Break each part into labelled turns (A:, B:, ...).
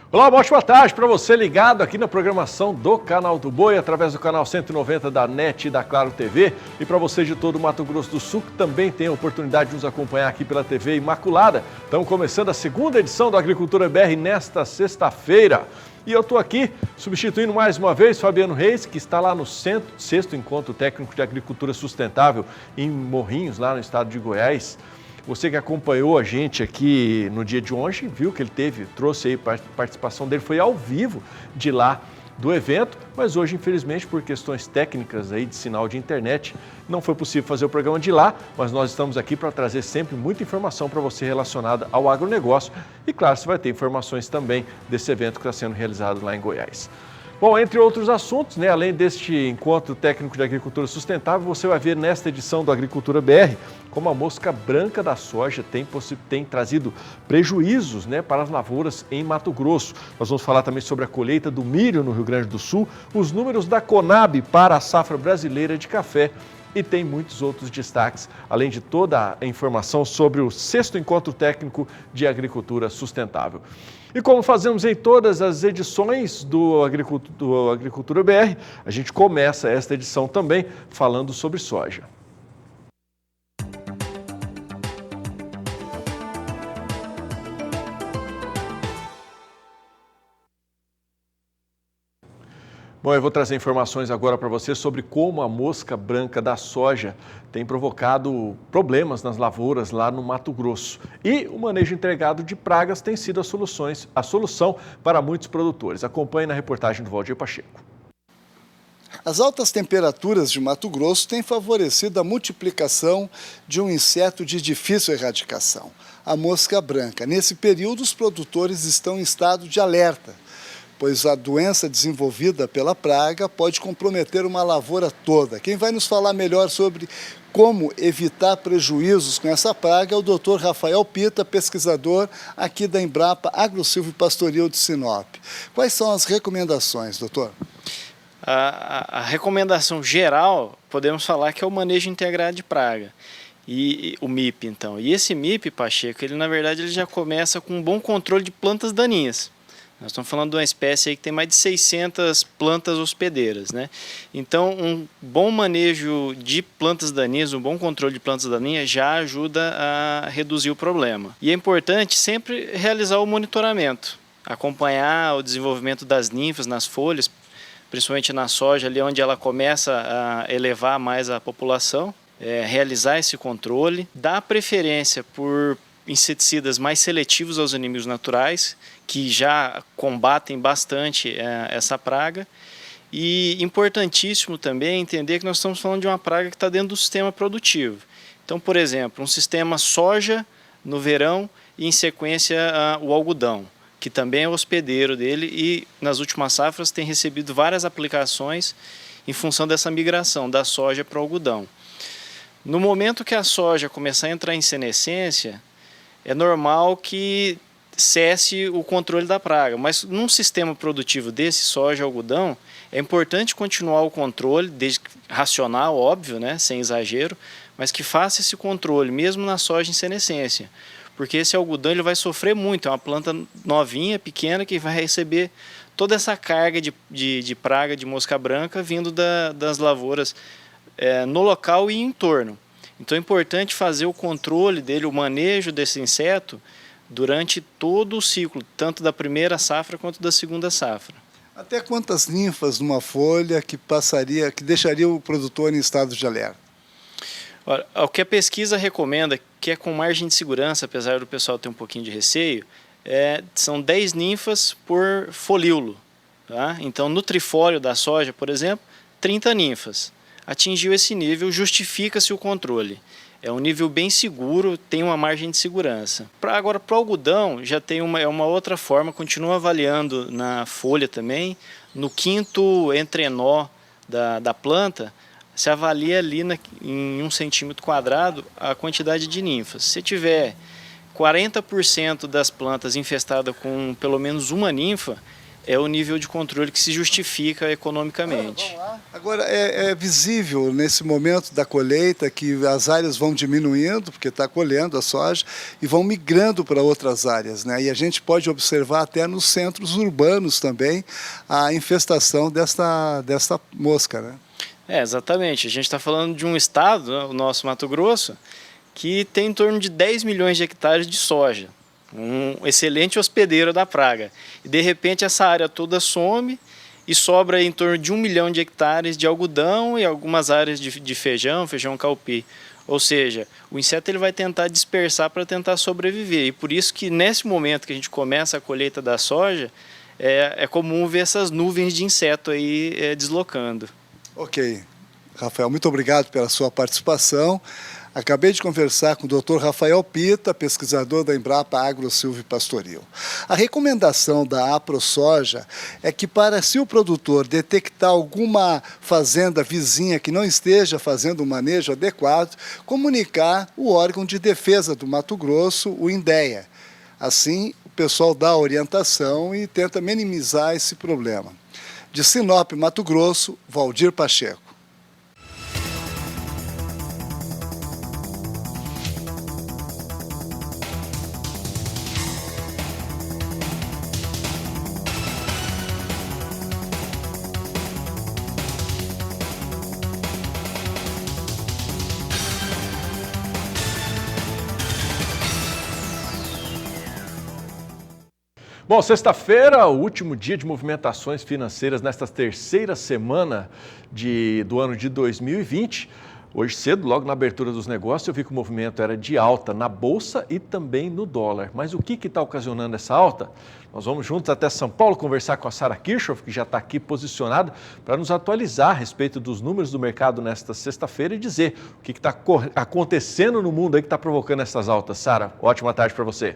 A: Olá, uma ótima tarde para você ligado aqui na programação do Canal do Boi, através do canal 190 da NET e da Claro TV. E para você de todo o Mato Grosso do Sul, que também tem a oportunidade de nos acompanhar aqui pela TV Imaculada. Estamos começando a segunda edição do Agricultura BR nesta sexta-feira. E eu estou aqui substituindo mais uma vez Fabiano Reis, que está lá no sexto Encontro Técnico de Agricultura Sustentável em Morrinhos, lá no estado de Goiás. Você que acompanhou a gente aqui no dia de ontem, viu que ele trouxe aí participação dele, foi ao vivo de lá do evento, mas hoje, infelizmente, por questões técnicas aí de sinal de internet, não foi possível fazer o programa de lá, mas nós estamos aqui para trazer sempre muita informação para você relacionada ao agronegócio e, claro, você vai ter informações também desse evento que está sendo realizado lá em Goiás. Bom, entre outros assuntos, além deste encontro técnico de agricultura sustentável, você vai ver nesta edição do Agricultura BR como a mosca branca da soja tem trazido prejuízos para as lavouras em Mato Grosso. Nós vamos falar também sobre a colheita do milho no Rio Grande do Sul, os números da Conab para a safra brasileira de café e tem muitos outros destaques, além de toda a informação sobre o sexto encontro técnico de agricultura sustentável. E como fazemos em todas as edições do Agricultura BR, a gente começa esta edição também falando sobre soja. Bom, eu vou trazer informações agora para você sobre como a mosca branca da soja tem provocado problemas nas lavouras lá no Mato Grosso. E o manejo integrado de pragas tem sido a solução para muitos produtores. Acompanhe na reportagem do Valdir Pacheco.
B: As altas temperaturas de Mato Grosso têm favorecido a multiplicação de um inseto de difícil erradicação, a mosca branca. Nesse período, os produtores estão em estado de alerta, pois a doença desenvolvida pela praga pode comprometer uma lavoura toda. Quem vai nos falar melhor sobre como evitar prejuízos com essa praga é o Dr. Rafael Pita, pesquisador aqui da Embrapa Agrosilvo e Pastoril de Sinop. Quais são as recomendações, doutor?
C: A recomendação geral, podemos falar que é o manejo integrado de praga. E o MIP, então. E esse MIP, Pacheco, na verdade, ele já começa com um bom controle de plantas daninhas. Nós estamos falando de uma espécie aí que tem mais de 600 plantas hospedeiras, né? Então, um bom manejo de plantas daninhas, um bom controle de plantas daninhas já ajuda a reduzir o problema. E é importante sempre realizar o monitoramento, acompanhar o desenvolvimento das ninfas nas folhas, principalmente na soja, ali onde ela começa a elevar mais a população, realizar esse controle, dar preferência por inseticidas mais seletivos aos inimigos naturais, que já combatem bastante essa praga. E importantíssimo também entender que nós estamos falando de uma praga que está dentro do sistema produtivo. Então, por exemplo, um sistema soja no verão e em sequência o algodão, que também é hospedeiro dele e nas últimas safras tem recebido várias aplicações em função dessa migração da soja para o algodão. No momento que a soja começar a entrar em senescência, é normal que cesse o controle da praga, mas num sistema produtivo desse, soja e algodão, é importante continuar o controle, desde racional, óbvio, né, sem exagero, mas que faça esse controle, mesmo na soja em senescência, porque esse algodão ele vai sofrer muito, é uma planta novinha, pequena, que vai receber toda essa carga de praga de mosca branca vindo das lavouras no local e em torno. Então é importante fazer o controle dele, o manejo desse inseto durante todo o ciclo, tanto da primeira safra quanto da segunda safra.
B: Até quantas ninfas numa folha que deixaria o produtor em estado de alerta?
C: Olha, o que a pesquisa recomenda, que é com margem de segurança, apesar do pessoal ter um pouquinho de receio, são 10 ninfas por folíolo. Tá? Então, no trifólio da soja, por exemplo, 30 ninfas. Atingiu esse nível, justifica-se o controle. É um nível bem seguro, tem uma margem de segurança. Agora, para o algodão, já tem uma outra forma, continua avaliando na folha também. No quinto entrenó da planta, se avalia ali em 1 centímetro quadrado a quantidade de ninfas. Se tiver 40% das plantas infestadas com pelo menos uma ninfa, é o nível de controle que se justifica economicamente.
B: Agora, é visível nesse momento da colheita que as áreas vão diminuindo, porque está colhendo a soja, e vão migrando para outras áreas, né? E a gente pode observar até nos centros urbanos também a infestação desta mosca, né?
C: Exatamente. A gente está falando de um estado, né, o nosso Mato Grosso, que tem em torno de 10 milhões de hectares de soja. Um excelente hospedeiro da praga. E, de repente, essa área toda some e sobra em torno de 1 milhão de hectares de algodão e algumas áreas de feijão calpi. Ou seja, o inseto ele vai tentar dispersar para tentar sobreviver. E por isso que nesse momento que a gente começa a colheita da soja, é comum ver essas nuvens de inseto aí deslocando.
B: Ok. Rafael, muito obrigado pela sua participação. Acabei de conversar com o Dr. Rafael Pita, pesquisador da Embrapa Agro Silvio Pastoril. A recomendação da AproSoja é que se o produtor detectar alguma fazenda vizinha que não esteja fazendo um manejo adequado, comunicar o órgão de defesa do Mato Grosso, o INDEA. Assim, o pessoal dá a orientação e tenta minimizar esse problema. De Sinop, Mato Grosso, Valdir Pacheco.
A: Bom, sexta-feira, o último dia de movimentações financeiras nesta terceira semana do ano de 2020. Hoje cedo, logo na abertura dos negócios, eu vi que o movimento era de alta na Bolsa e também no dólar. Mas o que está ocasionando essa alta? Nós vamos juntos até São Paulo conversar com a Sara Kirchhoff, que já está aqui posicionada, para nos atualizar a respeito dos números do mercado nesta sexta-feira e dizer o que está acontecendo no mundo aí que está provocando essas altas. Sara, ótima tarde para você.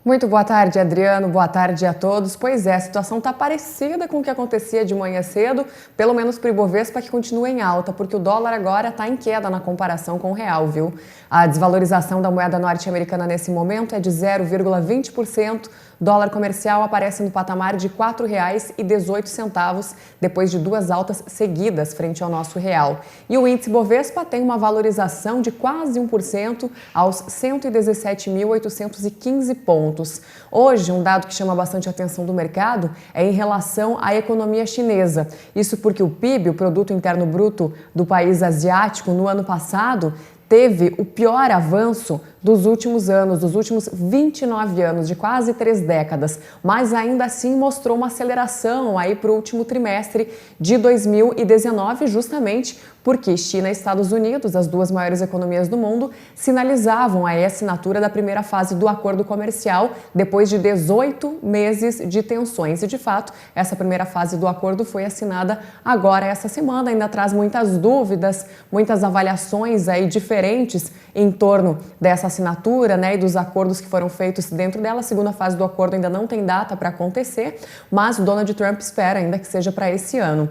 D: Muito boa tarde, Adriano. Boa tarde a todos. Pois é, a situação está parecida com o que acontecia de manhã cedo, pelo menos para o Ibovespa, que continua em alta, porque o dólar agora está em queda na comparação com o real, viu? A desvalorização da moeda norte-americana nesse momento é de 0,20%. Dólar comercial aparece no patamar de R$ 4,18, depois de duas altas seguidas frente ao nosso real. E o índice Bovespa tem uma valorização de quase 1% aos 117.815 pontos. Hoje, um dado que chama bastante a atenção do mercado é em relação à economia chinesa. Isso porque o PIB, o Produto Interno Bruto do país asiático, no ano passado, teve o pior avanço dos últimos anos, dos últimos 29 anos, de quase 3 décadas, mas ainda assim mostrou uma aceleração aí para o último trimestre de 2019, justamente porque China e Estados Unidos, as duas maiores economias do mundo, sinalizavam a assinatura da primeira fase do acordo comercial depois de 18 meses de tensões. E, de fato, essa primeira fase do acordo foi assinada agora, essa semana. Ainda traz muitas dúvidas, muitas avaliações aí diferentes em torno dessa assinatura, né, e dos acordos que foram feitos dentro dela. A segunda fase do acordo ainda não tem data para acontecer, mas o Donald Trump espera ainda que seja para esse ano.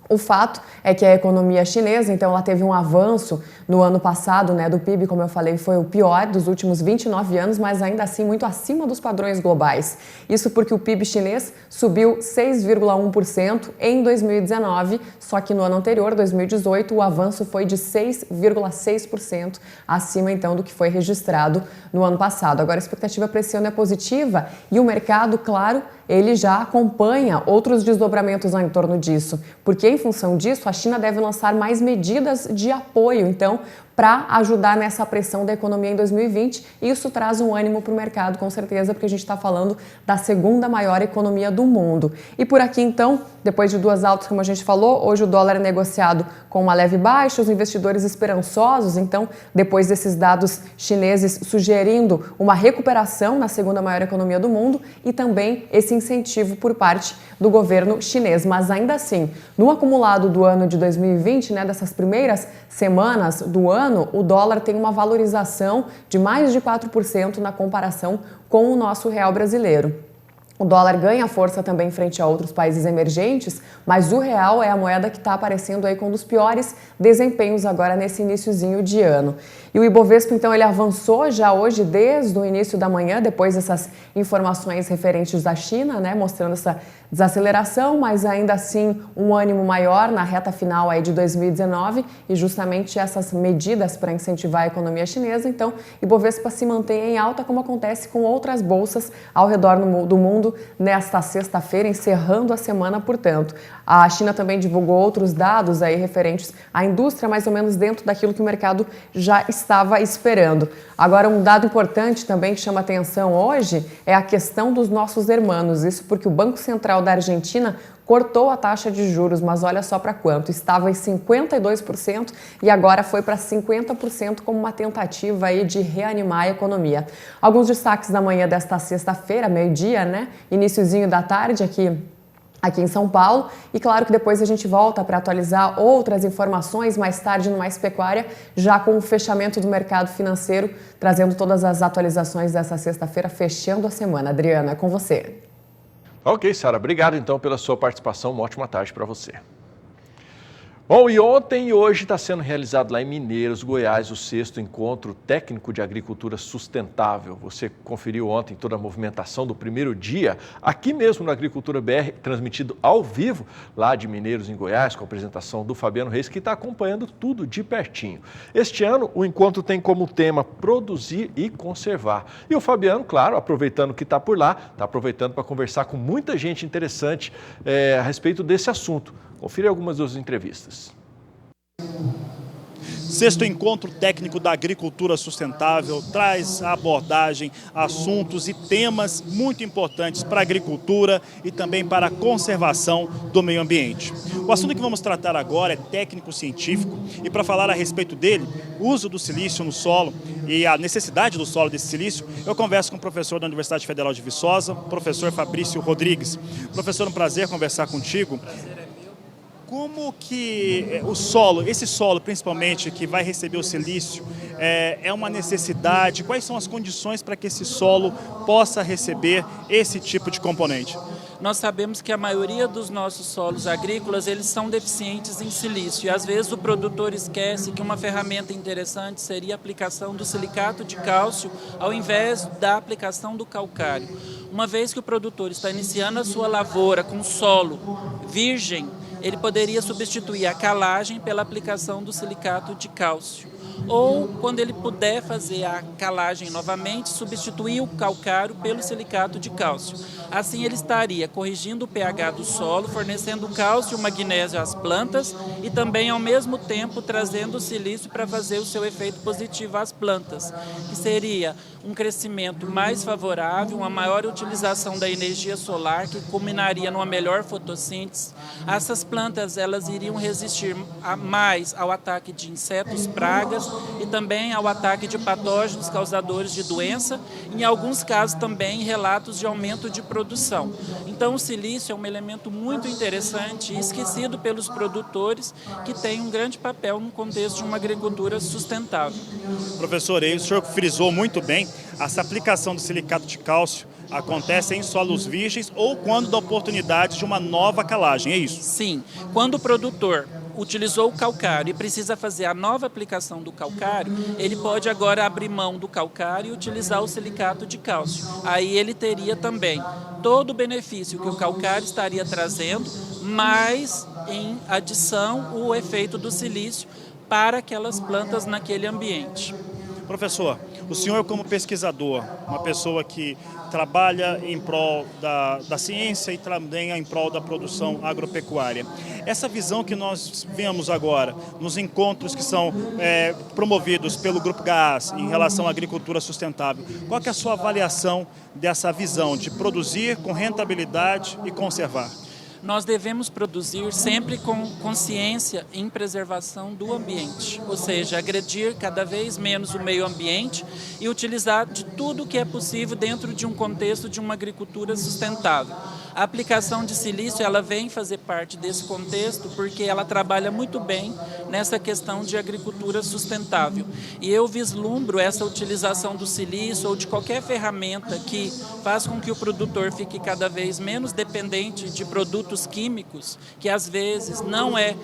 D: O fato é que a economia chinesa, então, ela teve um avanço no ano passado, né, do PIB, como eu falei, foi o pior dos últimos 29 anos, mas ainda assim muito acima dos padrões globais. Isso porque o PIB chinês subiu 6,1% em 2019, só que no ano anterior, 2018, o avanço foi de 6,6% acima, então, do que foi registrado no ano passado. Agora, a expectativa para esse ano é positiva e o mercado, claro, ele já acompanha outros desdobramentos em torno disso, porque em função disso a China deve lançar mais medidas de apoio, então, para ajudar nessa pressão da economia em 2020, e isso traz um ânimo para o mercado, com certeza, porque a gente está falando da segunda maior economia do mundo. E por aqui, então, depois de duas altas, como a gente falou, hoje o dólar é negociado com uma leve baixa, os investidores esperançosos, então, depois desses dados chineses sugerindo uma recuperação na segunda maior economia do mundo e também esse incentivo por parte do governo chinês. Mas ainda assim, no acumulado do ano de 2020, né, dessas primeiras semanas do ano, o dólar tem uma valorização de mais de 4% na comparação com o nosso real brasileiro. O dólar ganha força também frente a outros países emergentes, mas o real é a moeda que está aparecendo aí com um dos piores desempenhos agora nesse iniciozinho de ano. E o Ibovespa, então, ele avançou já hoje desde o início da manhã, depois dessas informações referentes da China, né, mostrando essa desaceleração, mas ainda assim um ânimo maior na reta final aí de 2019 e justamente essas medidas para incentivar a economia chinesa. Então, Ibovespa se mantém em alta, como acontece com outras bolsas ao redor do mundo nesta sexta-feira, encerrando a semana, portanto. A China também divulgou outros dados aí referentes à indústria, mais ou menos dentro daquilo que o mercado já estava esperando. Agora, um dado importante também que chama atenção hoje é a questão dos nossos hermanos. Isso porque o Banco Central da Argentina cortou a taxa de juros, mas olha só para quanto. Estava em 52% e agora foi para 50% como uma tentativa aí de reanimar a economia. Alguns destaques da manhã desta sexta-feira, meio-dia, né? Iniciozinho da tarde aqui em São Paulo. E claro que depois a gente volta para atualizar outras informações mais tarde no Mais Pecuária, já com o fechamento do mercado financeiro, trazendo todas as atualizações dessa sexta-feira, fechando a semana. Adriana, é com você.
A: Ok, Sara, obrigado então pela sua participação, uma ótima tarde para você. Bom, e ontem e hoje está sendo realizado lá em Mineiros, Goiás, o 6º Encontro Técnico de Agricultura Sustentável. Você conferiu ontem toda a movimentação do primeiro dia, aqui mesmo na Agricultura BR, transmitido ao vivo, lá de Mineiros, em Goiás, com a apresentação do Fabiano Reis, que está acompanhando tudo de pertinho. Este ano, o encontro tem como tema produzir e conservar. E o Fabiano, claro, aproveitando que está por lá, está aproveitando para conversar com muita gente interessante a respeito desse assunto. Confira algumas das entrevistas.
E: 6º Encontro Técnico da Agricultura Sustentável traz a abordagem, assuntos e temas muito importantes para a agricultura e também para a conservação do meio ambiente. O assunto que vamos tratar agora é técnico-científico e para falar a respeito dele, o uso do silício no solo e a necessidade do solo desse silício, eu converso com o professor da Universidade Federal de Viçosa, professor Fabrício Rodrigues. Professor, um prazer conversar contigo. Como que o solo, esse solo principalmente que vai receber o silício, é uma necessidade? Quais são as condições para que esse solo possa receber esse tipo de componente?
F: Nós sabemos que a maioria dos nossos solos agrícolas, eles são deficientes em silício. E às vezes o produtor esquece que uma ferramenta interessante seria a aplicação do silicato de cálcio ao invés da aplicação do calcário. Uma vez que o produtor está iniciando a sua lavoura com solo virgem, ele poderia substituir a calagem pela aplicação do silicato de cálcio. Ou, quando ele puder fazer a calagem novamente, substituir o calcário pelo silicato de cálcio. Assim, ele estaria corrigindo o pH do solo, fornecendo cálcio e magnésio às plantas e também, ao mesmo tempo, trazendo o silício para fazer o seu efeito positivo às plantas, que seria um crescimento mais favorável, uma maior utilização da energia solar, que culminaria numa melhor fotossíntese. Essas plantas elas iriam resistir mais ao ataque de insetos, pragas e também ao ataque de patógenos causadores de doença, em alguns casos também relatos de aumento de produção. Então o silício é um elemento muito interessante e esquecido pelos produtores, que tem um grande papel no contexto de uma agricultura sustentável.
E: Professor, o senhor frisou muito bem, essa aplicação do silicato de cálcio acontece em solos virgens ou quando dá oportunidade de uma nova calagem, é isso?
F: Sim, quando o produtor utilizou o calcário e precisa fazer a nova aplicação do calcário, ele pode agora abrir mão do calcário e utilizar o silicato de cálcio. Aí ele teria também todo o benefício que o calcário estaria trazendo, mas em adição o efeito do silício para aquelas plantas naquele ambiente.
E: Professor, o senhor como pesquisador, uma pessoa que trabalha em prol da ciência e também em prol da produção agropecuária. Essa visão que nós vemos agora nos encontros que são promovidos pelo Grupo GAAS em relação à agricultura sustentável, qual que é a sua avaliação dessa visão de produzir com rentabilidade e conservar?
F: Nós devemos produzir sempre com consciência em preservação do ambiente, ou seja, agredir cada vez menos o meio ambiente e utilizar de tudo o que é possível dentro de um contexto de uma agricultura sustentável. A aplicação de silício ela vem fazer parte desse contexto porque ela trabalha muito bem nessa questão de agricultura sustentável. E eu vislumbro essa utilização do silício ou de qualquer ferramenta que faz com que o produtor fique cada vez menos dependente de produtos químicos, que às vezes não é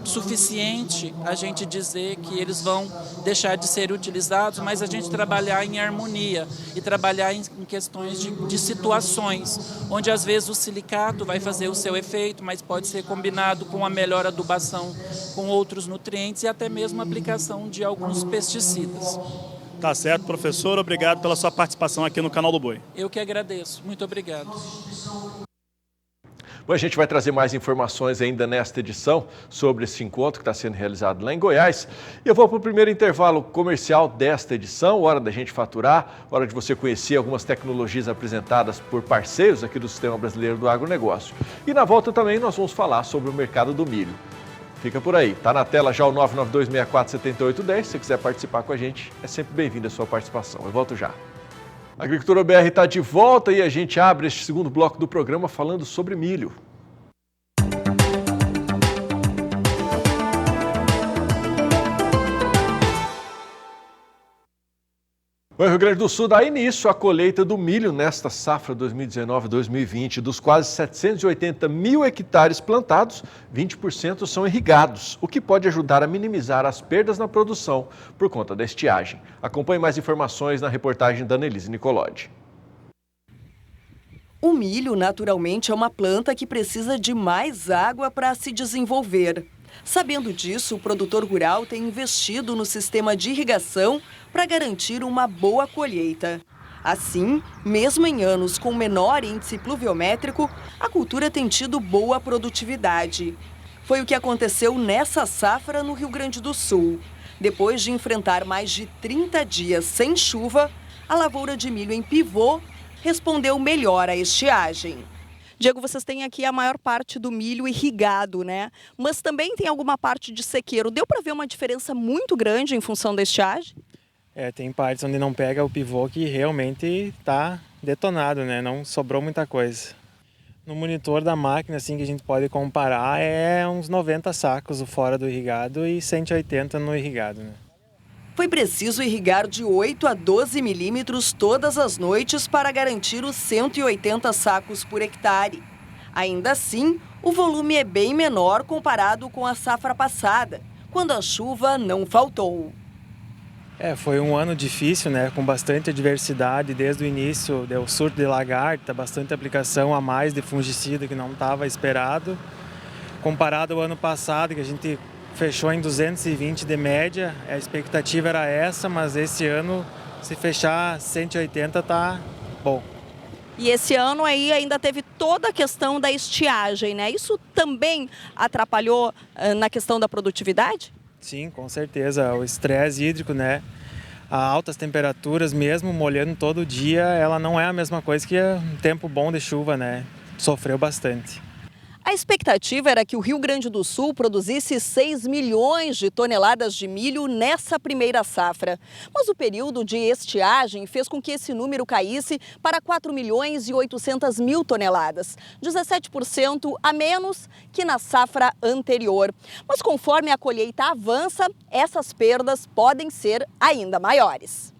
F: suficiente a gente dizer que eles vão deixar de ser utilizados, mas a gente trabalhar em harmonia e trabalhar em questões de situações, onde às vezes o silicato vai fazer o seu efeito, mas pode ser combinado com a melhor adubação com outros nutrientes e até mesmo a aplicação de alguns pesticidas.
E: Tá certo, professor. Obrigado pela sua participação aqui no Canal do Boi.
F: Eu que agradeço. Muito obrigado.
A: Bom, a gente vai trazer mais informações ainda nesta edição sobre esse encontro que está sendo realizado lá em Goiás. E eu vou para o primeiro intervalo comercial desta edição, hora da gente faturar, hora de você conhecer algumas tecnologias apresentadas por parceiros aqui do Sistema Brasileiro do Agronegócio. E na volta também nós vamos falar sobre o mercado do milho. Fica por aí. Está na tela já o 992647810. Se você quiser participar com a gente, é sempre bem-vinda a sua participação. Eu volto já. A Agricultura BR está de volta e a gente abre este segundo bloco do programa falando sobre milho. O Rio Grande do Sul dá início à colheita do milho nesta safra 2019-2020. Dos quase 780 mil hectares plantados, 20% são irrigados, o que pode ajudar a minimizar as perdas na produção por conta da estiagem. Acompanhe mais informações na reportagem da Annelise Nicolodi.
G: O milho, naturalmente, é uma planta que precisa de mais água para se desenvolver. Sabendo disso, o produtor rural tem investido no sistema de irrigação para garantir uma boa colheita. Assim, mesmo em anos com menor índice pluviométrico, a cultura tem tido boa produtividade. Foi o que aconteceu nessa safra no Rio Grande do Sul. Depois de enfrentar mais de 30 dias sem chuva, a lavoura de milho em pivô respondeu melhor à estiagem. Diego, vocês têm aqui a maior parte do milho irrigado, né? Mas também tem alguma parte de sequeiro. Deu para ver uma diferença muito grande em função da estiagem?
H: Tem partes onde não pega o pivô que realmente está detonado, né? Não sobrou muita coisa. No monitor da máquina, assim, que a gente pode comparar, é uns 90 sacos o fora do irrigado e 180 no irrigado, né?
G: Foi preciso irrigar de 8 a 12 milímetros todas as noites para garantir os 180 sacos por hectare. Ainda assim, o volume é bem menor comparado com a safra passada, quando a chuva não faltou.
H: Foi um ano difícil, né? Com bastante adversidade desde o início, deu surto de lagarta, bastante aplicação a mais de fungicida que não estava esperado. Comparado ao ano passado, que a gente fechou em 220 de média, a expectativa era essa, mas esse ano, se fechar 180, tá bom.
G: E esse ano aí ainda teve toda a questão da estiagem, né? Isso também atrapalhou na questão da produtividade?
H: Sim, com certeza. O estresse hídrico, né? A altas temperaturas, mesmo molhando todo dia, ela não é a mesma coisa que um tempo bom de chuva, né? Sofreu bastante.
G: A expectativa era que o Rio Grande do Sul produzisse 6 milhões de toneladas de milho nessa primeira safra. Mas o período de estiagem fez com que esse número caísse para 4 milhões e 800 mil toneladas, 17% a menos que na safra anterior. Mas conforme a colheita avança, essas perdas podem ser ainda maiores.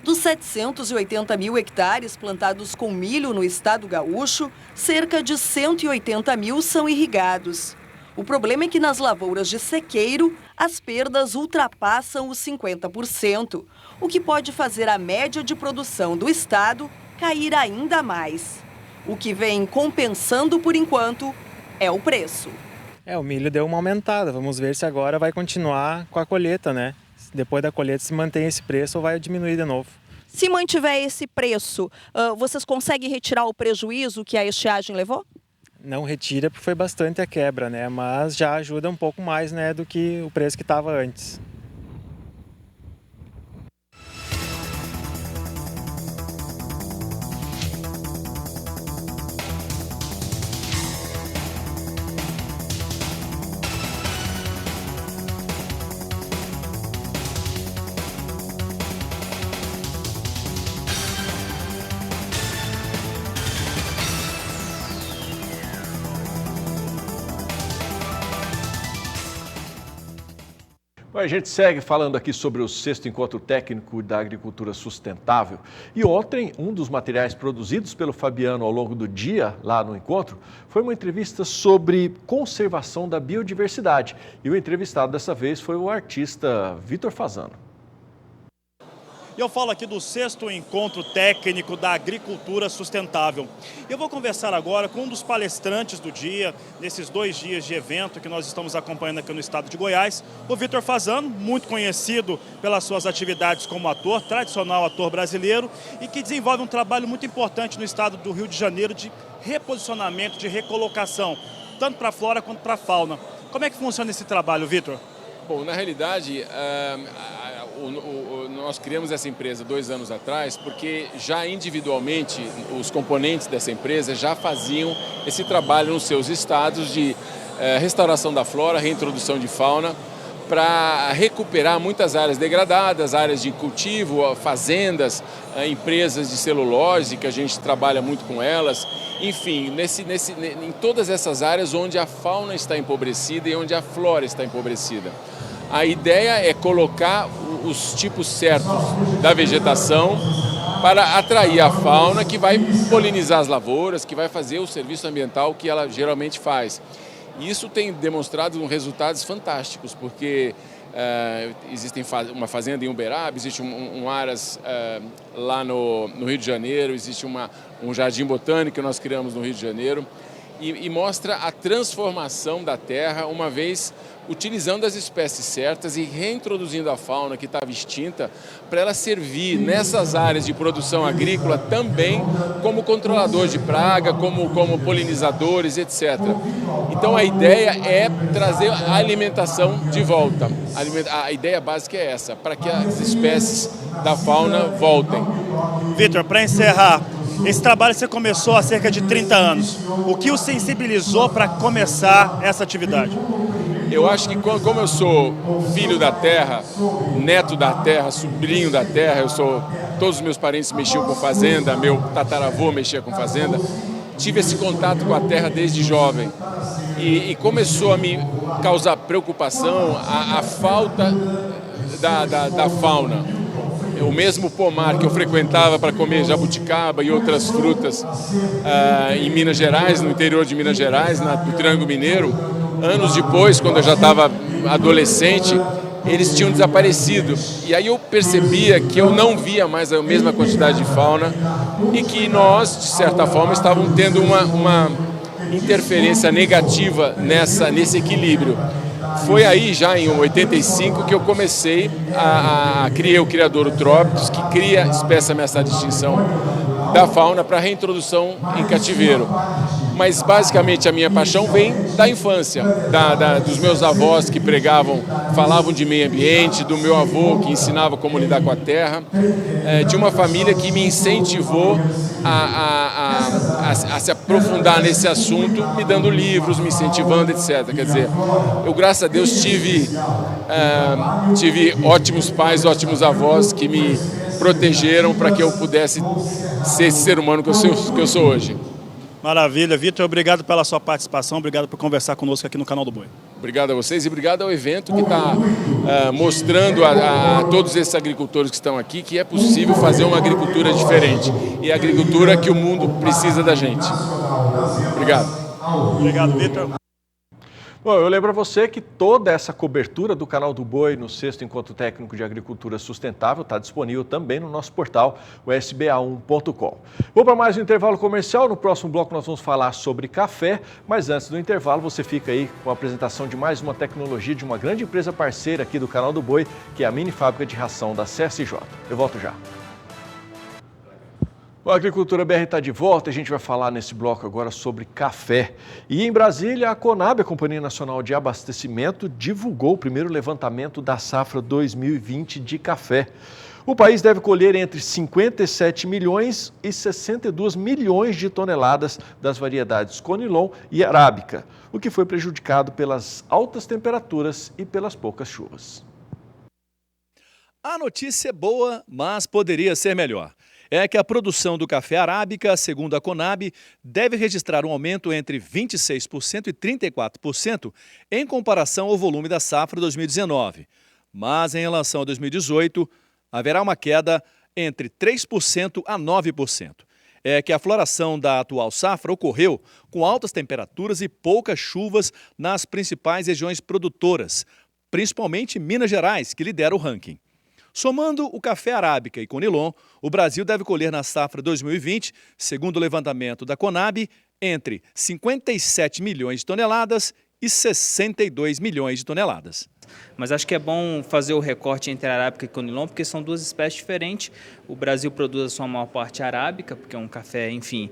G: Dos 780 mil hectares plantados com milho no estado gaúcho, cerca de 180 mil são irrigados. O problema é que nas lavouras de sequeiro, as perdas ultrapassam os 50%, o que pode fazer a média de produção do estado cair ainda mais. O que vem compensando por enquanto é o preço.
H: O milho deu uma aumentada, vamos ver se agora vai continuar com a colheita, né? Depois da colheita se mantém esse preço ou vai diminuir de novo.
G: Se mantiver esse preço, vocês conseguem retirar o prejuízo que a estiagem levou?
H: Não retira porque foi bastante a quebra, né? Mas já ajuda um pouco mais, né, do que o preço que estava antes.
A: Bom, a gente segue falando aqui sobre o 6º Encontro Técnico da Agricultura Sustentável. E ontem, um dos materiais produzidos pelo Fabiano ao longo do dia, lá no encontro, foi uma entrevista sobre conservação da biodiversidade. E o entrevistado dessa vez foi o artista Vitor Fasano.
E: E eu falo aqui do 6º Encontro Técnico da Agricultura Sustentável. Eu vou conversar agora com um dos palestrantes do dia, nesses 2 dias de evento que nós estamos acompanhando aqui no estado de Goiás, o Vitor Fasano, muito conhecido pelas suas atividades como ator, tradicional ator brasileiro, e que desenvolve um trabalho muito importante no estado do Rio de Janeiro de reposicionamento, de recolocação, tanto para a flora quanto para a fauna. Como é que funciona esse trabalho, Vitor?
I: Bom, na realidade, nós criamos essa empresa 2 anos atrás porque já individualmente os componentes dessa empresa já faziam esse trabalho nos seus estados de restauração da flora, reintrodução de fauna, para recuperar muitas áreas degradadas, áreas de cultivo, fazendas, empresas de celulose, que a gente trabalha muito com elas. Enfim, em todas essas áreas onde a fauna está empobrecida e onde a flora está empobrecida. A ideia é colocar os tipos certos da vegetação para atrair a fauna que vai polinizar as lavouras, que vai fazer o serviço ambiental que ela geralmente faz. E isso tem demonstrado resultados fantásticos, porque existe uma fazenda em Uberaba, existe um Aras lá no Rio de Janeiro, existe um jardim botânico que nós criamos no Rio de Janeiro, e mostra a transformação da terra, uma vez utilizando as espécies certas e reintroduzindo a fauna que estava extinta, para ela servir nessas áreas de produção agrícola também como controlador de praga, como polinizadores, etc. Então a ideia é trazer a alimentação de volta. A ideia básica é essa, para que as espécies da fauna voltem.
E: Vitor, para encerrar, esse trabalho você começou há cerca de 30 anos. O que o sensibilizou para começar essa atividade?
I: Eu acho que como eu sou filho da terra, neto da terra, sobrinho da terra, todos os meus parentes mexiam com fazenda, meu tataravô mexia com fazenda, tive esse contato com a terra desde jovem e começou a me causar preocupação a falta da fauna. O mesmo pomar que eu frequentava para comer jabuticaba e outras frutas em Minas Gerais, no interior de Minas Gerais, no Triângulo Mineiro, anos depois, quando eu já estava adolescente, eles tinham desaparecido. E aí eu percebia que eu não via mais a mesma quantidade de fauna e que nós, de certa forma, estávamos tendo uma interferência negativa nesse equilíbrio. Foi aí, já em 85, que eu comecei criei o Criadouro Trópicos, que cria espécie ameaçada de extinção da fauna para reintrodução em cativeiro. Mas basicamente a minha paixão vem da infância, dos meus avós que falavam de meio ambiente, do meu avô que ensinava como lidar com a terra, de uma família que me incentivou a se aprofundar nesse assunto, me dando livros, me incentivando, etc. Quer dizer, eu, graças a Deus, tive ótimos pais, ótimos avós que me protegeram para que eu pudesse ser esse ser humano que eu sou hoje.
E: Maravilha, Vitor, obrigado pela sua participação, obrigado por conversar conosco aqui no Canal do Boi.
I: Obrigado a vocês e obrigado ao evento que está mostrando a todos esses agricultores que estão aqui que é possível fazer uma agricultura diferente e a agricultura que o mundo precisa da gente. Obrigado.
E: Obrigado, Vitor.
A: Bom, eu lembro a você que toda essa cobertura do Canal do Boi no 6º Encontro Técnico de Agricultura Sustentável está disponível também no nosso portal, o sba1.com. Vou para mais um intervalo comercial. No próximo bloco nós vamos falar sobre café, mas antes do intervalo você fica aí com a apresentação de mais uma tecnologia de uma grande empresa parceira aqui do Canal do Boi, que é a mini fábrica de ração da CSJ. Eu volto já. Bom, a Agricultura BR está de volta, a gente vai falar nesse bloco agora sobre café. E em Brasília, a Conab, a Companhia Nacional de Abastecimento, divulgou o primeiro levantamento da safra 2020 de café. O país deve colher entre 57 milhões e 62 milhões de toneladas das variedades Conilon e Arábica, o que foi prejudicado pelas altas temperaturas e pelas poucas chuvas.
J: A notícia é boa, mas poderia ser melhor. É que a produção do café arábica, segundo a Conab, deve registrar um aumento entre 26% e 34% em comparação ao volume da safra 2019. Mas em relação a 2018, haverá uma queda entre 3% a 9%. É que a floração da atual safra ocorreu com altas temperaturas e poucas chuvas nas principais regiões produtoras, principalmente Minas Gerais, que lidera o ranking. Somando o café arábica e conilon, o Brasil deve colher na safra 2020, segundo o levantamento da Conab, entre 57 milhões de toneladas e 62 milhões de toneladas.
K: Mas acho que é bom fazer o recorte entre arábica e conilon, porque são duas espécies diferentes. O Brasil produz a sua maior parte arábica, porque é um café, enfim,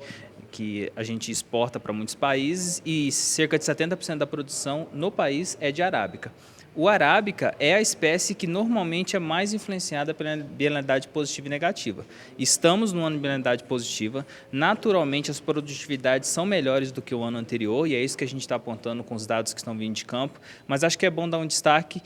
K: que a gente exporta para muitos países, e cerca de 70% da produção no país é de arábica. O arábica é a espécie que normalmente é mais influenciada pela bienalidade positiva e negativa. Estamos no ano de bienalidade positiva, naturalmente as produtividades são melhores do que o ano anterior, e é isso que a gente está apontando com os dados que estão vindo de campo, mas acho que é bom dar um destaque.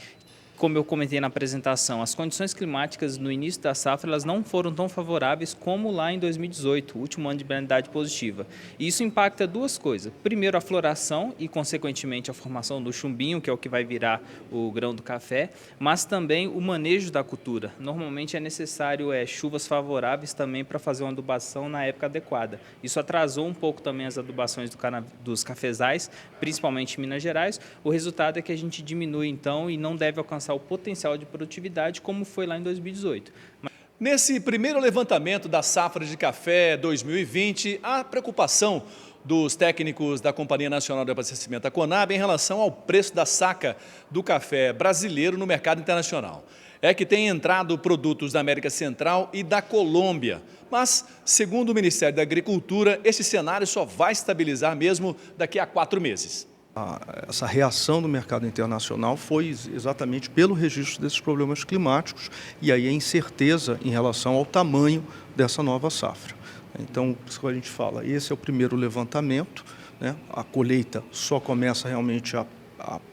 K: Como eu comentei na apresentação, as condições climáticas no início da safra elas não foram tão favoráveis como lá em 2018, o último ano de bienalidade positiva. E isso impacta duas coisas. Primeiro, a floração e, consequentemente, a formação do chumbinho, que é o que vai virar o grão do café, mas também o manejo da cultura. Normalmente é necessário chuvas favoráveis também para fazer uma adubação na época adequada. Isso atrasou um pouco também as adubações dos cafezais, principalmente em Minas Gerais. O resultado é que a gente diminui, então, e não deve alcançar o potencial de produtividade como foi lá em 2018.
J: Nesse primeiro levantamento da safra de café 2020, há preocupação dos técnicos da Companhia Nacional de Abastecimento, a Conab, em relação ao preço da saca do café brasileiro no mercado internacional. É que tem entrado produtos da América Central e da Colômbia, mas, segundo o Ministério da Agricultura, esse cenário só vai estabilizar mesmo daqui a 4 meses.
L: Essa reação do mercado internacional foi exatamente pelo registro desses problemas climáticos e aí a incerteza em relação ao tamanho dessa nova safra. Então, por isso que a gente fala, esse é o primeiro levantamento, né? A colheita só começa realmente a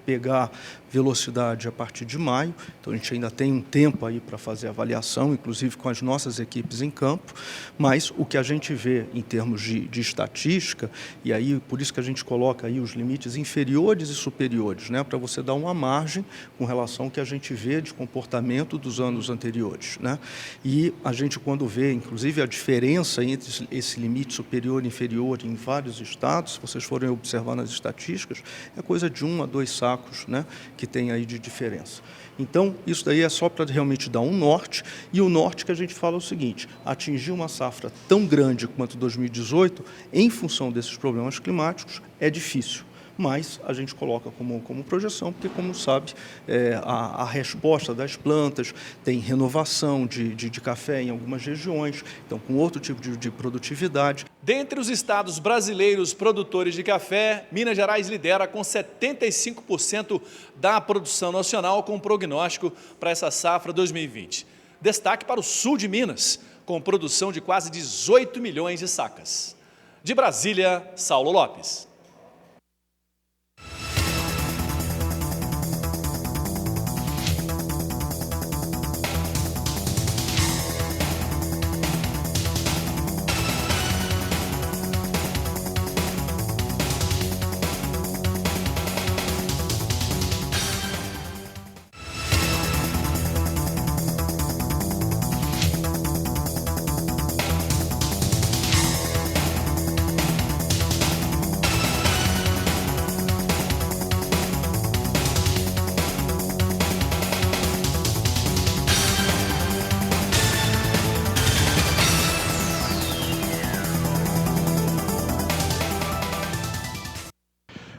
L: pegar velocidade a partir de maio, então a gente ainda tem um tempo aí para fazer a avaliação, inclusive com as nossas equipes em campo, mas o que a gente vê em termos de estatística, e aí por isso que a gente coloca aí os limites inferiores e superiores, né, para você dar uma margem com relação ao que a gente vê de comportamento dos anos anteriores, né? E a gente quando vê, inclusive, a diferença entre esse limite superior e inferior em vários estados, se vocês forem observar nas estatísticas, é coisa de 1 a 2 sacos, né, que tem aí de diferença. Então, isso daí é só para realmente dar um norte, e o norte que a gente fala é o seguinte: atingir uma safra tão grande quanto 2018, em função desses problemas climáticos, é difícil. Mas a gente coloca como projeção, porque, como sabe, a resposta das plantas tem renovação de café em algumas regiões, então com outro tipo de produtividade.
J: Dentre os estados brasileiros produtores de café, Minas Gerais lidera com 75% da produção nacional, com prognóstico para essa safra 2020. Destaque para o sul de Minas, com produção de quase 18 milhões de sacas. De Brasília, Saulo Lopes.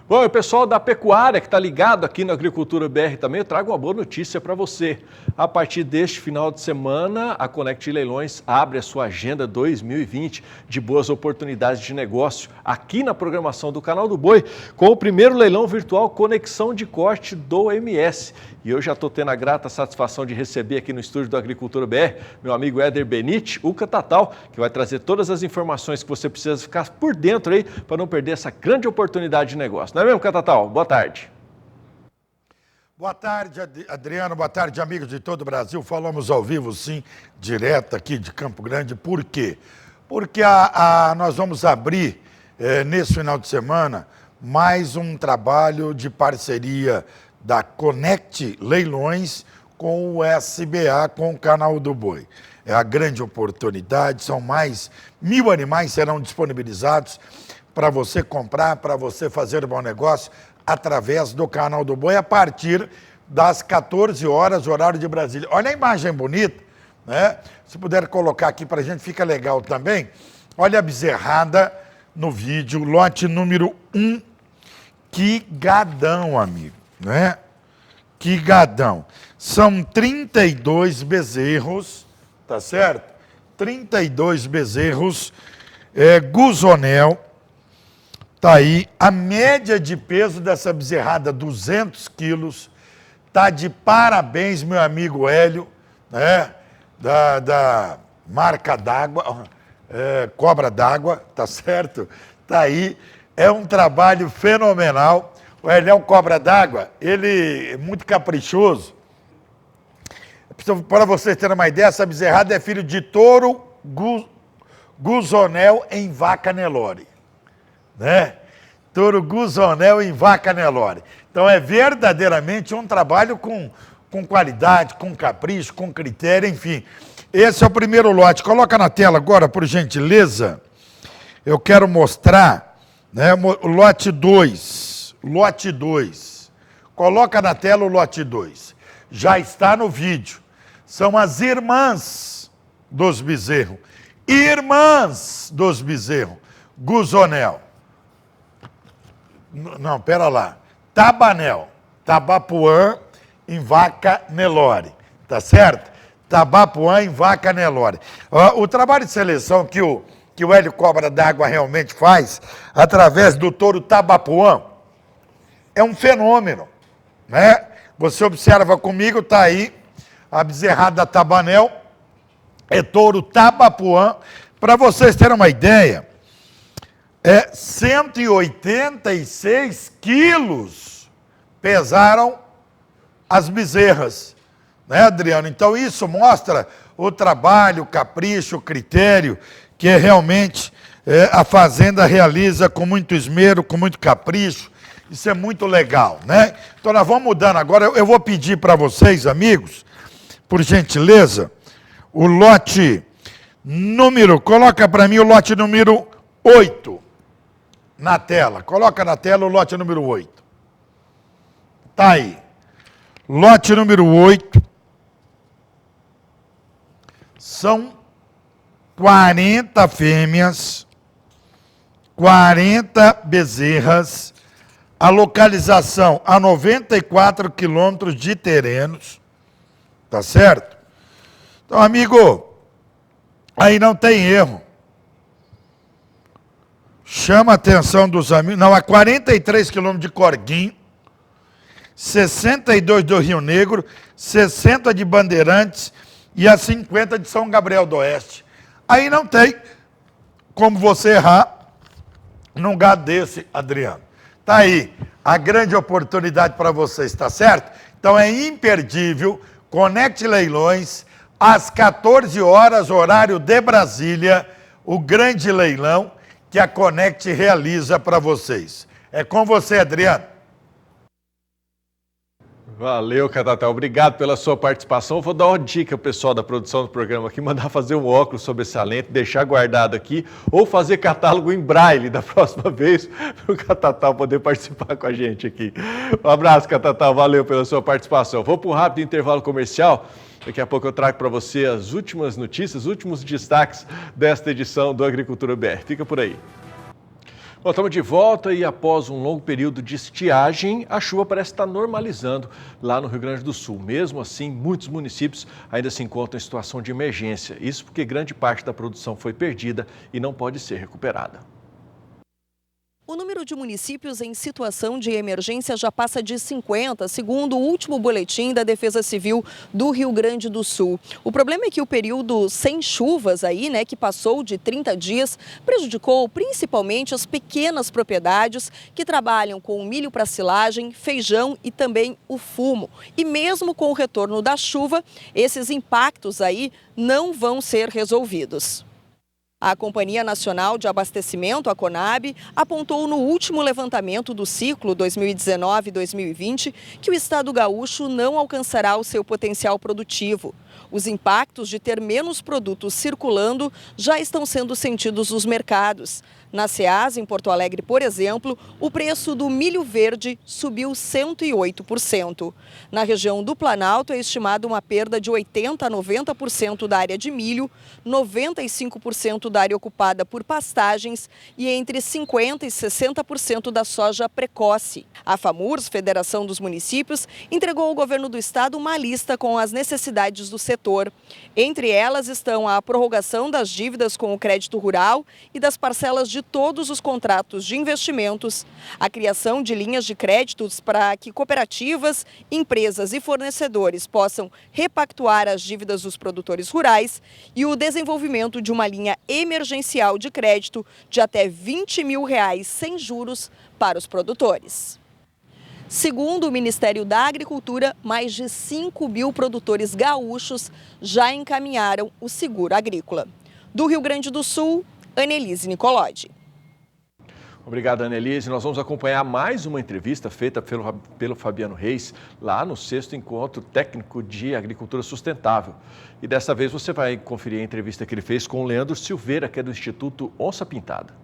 A: Bom, e o pessoal da pecuária que está ligado aqui no Agricultura BR também, eu trago uma boa notícia para você. A partir deste final de semana, a Conect Leilões abre a sua agenda 2020 de boas oportunidades de negócio aqui na programação do Canal do Boi, com o primeiro leilão virtual Conexão de Corte do MS. E eu já estou tendo a grata satisfação de receber aqui no estúdio do Agricultura BR meu amigo Éder Benite, o Catatal, que vai trazer todas as informações que você precisa ficar por dentro aí para não perder essa grande oportunidade de negócio. Não é mesmo, Catatal? Boa tarde.
M: Boa tarde, Adriano. Boa tarde, amigos de todo o Brasil. Falamos ao vivo, sim, direto aqui de Campo Grande. Por quê? Porque nós vamos abrir, nesse final de semana, mais um trabalho de parceria da Conect Leilões com o SBA, com o Canal do Boi. É a grande oportunidade, são mais 1.000 animais serão disponibilizados para você comprar, para você fazer um bom negócio através do Canal do Boi a partir das 14 horas, horário de Brasília. Olha a imagem bonita, né? Se puder colocar aqui para a gente, fica legal também. Olha a bezerrada no vídeo, lote número 1. Que gadão, amigo, né? Que gadão. São 32 bezerros, tá certo? 32 bezerros, guzonel. Tá aí, a média de peso dessa bezerrada, 200 quilos. Tá de parabéns, meu amigo Hélio, né? Da marca d'água, Cobra d'Água, tá certo? Tá aí, é um trabalho fenomenal. O Hélio é um Cobra d'Água, ele é muito caprichoso. Para vocês terem uma ideia, essa bezerrada é filho de touro guzonel em vaca Nelore, né? Touro guzonel em vaca Nelore. Então é verdadeiramente um trabalho com qualidade, com capricho, com critério, enfim. Esse é o primeiro lote. Coloca na tela agora, por gentileza. Eu quero mostrar, né, o lote 2. Lote 2. Coloca na tela o lote 2. Já está no vídeo. São as irmãs dos bezerros. Irmãs dos bezerros. Guzonel. Não, pera lá. Tabanel. Tabapuã em vaca Nelore. Tá certo? Tabapuã em vaca Nelore. O trabalho de seleção que o Hélio Cobra d'Água realmente faz, através do touro Tabapuã, é um fenômeno, né? Você observa comigo, tá aí, a bezerrada Tabanel, é touro Tabapuã. Para vocês terem uma ideia, 186 quilos pesaram as bezerras, né, Adriano? Então isso mostra o trabalho, o capricho, o critério que realmente a fazenda realiza com muito esmero, com muito capricho. Isso é muito legal, né? Então nós vamos mudando agora. Eu vou pedir para vocês, amigos, por gentileza, o lote número, coloca para mim o lote número 8 na tela. Coloca na tela o lote número 8. Tá aí. Lote número 8. São 40 fêmeas, 40 bezerras, a localização a 94 quilômetros de terrenos, tá certo? Então, amigo, aí não tem erro. Chama a atenção dos amigos. Não, a 43 quilômetros de Corguinho, 62 do Rio Negro, 60 de Bandeirantes e a 50 de São Gabriel do Oeste. Aí não tem como você errar num gado desse, Adriano. Tá aí a grande oportunidade para vocês, tá certo? Então é imperdível, Conecte Leilões, às 14 horas, horário de Brasília, o grande leilão que a Conecte realiza para vocês. É com você, Adriano.
A: Valeu, Catatal. Obrigado pela sua participação. Vou dar uma dica ao pessoal da produção do programa aqui, mandar fazer um óculos sobressalente, deixar guardado aqui, ou fazer catálogo em braille da próxima vez, para o Catatal poder participar com a gente aqui. Um abraço, Catatal. Valeu pela sua participação. Vou para um rápido intervalo comercial. Daqui a pouco eu trago para você as últimas notícias, os últimos destaques desta edição do Agricultura BR. Fica por aí. Bom, estamos de volta e após um longo período de estiagem, a chuva parece estar normalizando lá no Rio Grande do Sul. Mesmo assim, muitos municípios ainda se encontram em situação de emergência. Isso porque grande parte da produção foi perdida e não pode ser recuperada.
G: O número de municípios em situação de emergência já passa de 50, segundo o último boletim da Defesa Civil do Rio Grande do Sul. O problema é que o período sem chuvas aí, né, que passou de 30 dias, prejudicou principalmente as pequenas propriedades que trabalham com milho para silagem, feijão e também o fumo. E mesmo com o retorno da chuva, esses impactos aí não vão ser resolvidos. A Companhia Nacional de Abastecimento, a Conab, apontou no último levantamento do ciclo 2019-2020 que o estado gaúcho não alcançará o seu potencial produtivo. Os impactos de ter menos produtos circulando já estão sendo sentidos nos mercados. Na Ceasa, em Porto Alegre, por exemplo, o preço do milho verde subiu 108%. Na região do Planalto é estimada uma perda de 80% a 90% da área de milho, 95% da área ocupada por pastagens e entre 50% e 60% da soja precoce. A FAMURS, Federação dos Municípios, entregou ao governo do estado uma lista com as necessidades do setor. Entre elas estão a prorrogação das dívidas com o crédito rural e das parcelas de todos os contratos de investimentos, a criação de linhas de créditos para que cooperativas, empresas e fornecedores possam repactuar as dívidas dos produtores rurais e o desenvolvimento de uma linha emergencial de crédito de até R$20 mil sem juros para os produtores. Segundo o Ministério da Agricultura, mais de 5 mil produtores gaúchos já encaminharam o seguro agrícola. Do Rio Grande do Sul, Annelise Nicolodi.
A: Obrigado, Annelise. Nós vamos acompanhar mais uma entrevista feita pelo Fabiano Reis, lá no 6º Encontro Técnico de Agricultura Sustentável. E dessa vez você vai conferir a entrevista que ele fez com o Leandro Silveira, que é do Instituto Onça Pintada.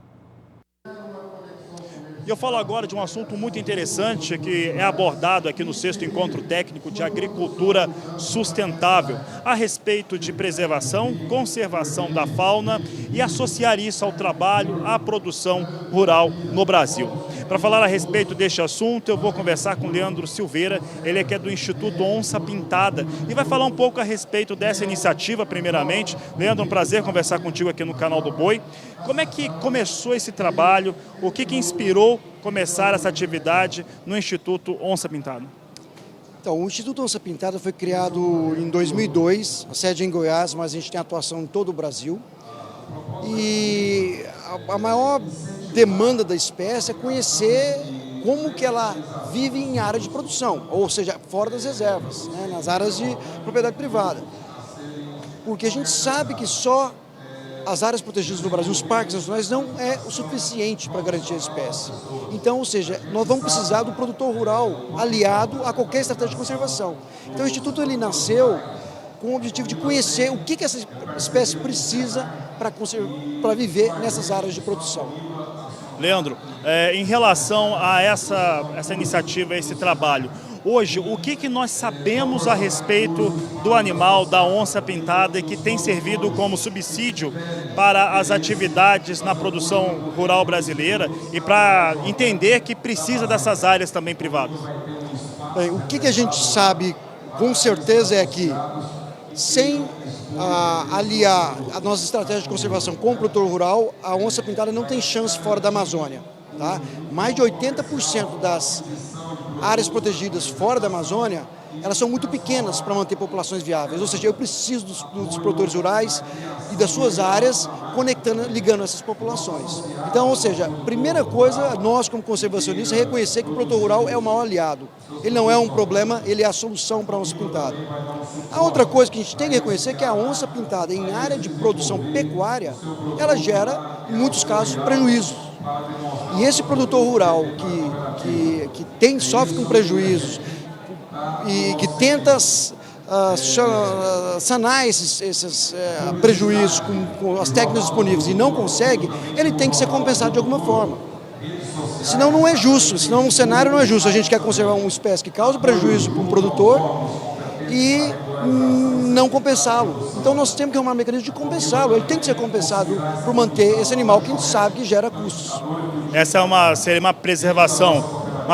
E: E eu falo agora de um assunto muito interessante que é abordado aqui no 6º Encontro Técnico de Agricultura Sustentável, a respeito de preservação, conservação da fauna e associar isso ao trabalho, à produção rural no Brasil. Para falar a respeito deste assunto, eu vou conversar com o Leandro Silveira, ele é que é do Instituto Onça Pintada, e vai falar um pouco a respeito dessa iniciativa, primeiramente. Leandro, um prazer conversar contigo aqui no Canal do Boi. Como é que começou esse trabalho? O que inspirou começar essa atividade no Instituto Onça Pintada?
N: Então, o Instituto Onça Pintada foi criado em 2002, a sede é em Goiás, mas a gente tem atuação em todo o Brasil. E a maior demanda da espécie é conhecer como que ela vive em área de produção, ou seja, fora das reservas, né, nas áreas de propriedade privada. Porque a gente sabe que só as áreas protegidas no Brasil, os parques nacionais, não é o suficiente para garantir a espécie. Então, ou seja, nós vamos precisar do produtor rural aliado a qualquer estratégia de conservação. Então, o Instituto ele nasceu com o objetivo de conhecer o que essa espécie precisa para viver nessas áreas de produção.
E: Leandro, em relação a essa iniciativa, a esse trabalho, hoje, o que nós sabemos a respeito do animal, da onça pintada, e que tem servido como subsídio para as atividades na produção rural brasileira e para entender que precisa dessas áreas também privadas?
N: Bem, o que a gente sabe com certeza é que, sem aliar a nossa estratégia de conservação com o produtor rural, a onça pintada não tem chance fora da Amazônia. Tá? Mais de 80% das áreas protegidas fora da Amazônia, elas são muito pequenas para manter populações viáveis. Ou seja, eu preciso dos produtores rurais e das suas áreas ligando essas populações. Então, ou seja, a primeira coisa, nós como conservacionistas, é reconhecer que o produtor rural é o maior aliado. Ele não é um problema, ele é a solução para a onça pintada. A outra coisa que a gente tem que reconhecer é que a onça pintada em área de produção pecuária, ela gera, em muitos casos, prejuízos. E esse produtor rural que sofre com prejuízos e que tenta sanar esses prejuízos com as técnicas disponíveis e não consegue, ele tem que ser compensado de alguma forma. Senão não é justo, senão o cenário não é justo. A gente quer conservar uma espécie que causa prejuízo para o produtor e não compensá-lo. Então nós temos que arrumar um mecanismo de compensá-lo. Ele tem que ser compensado por manter esse animal que a gente sabe que gera custos.
E: Essa seria uma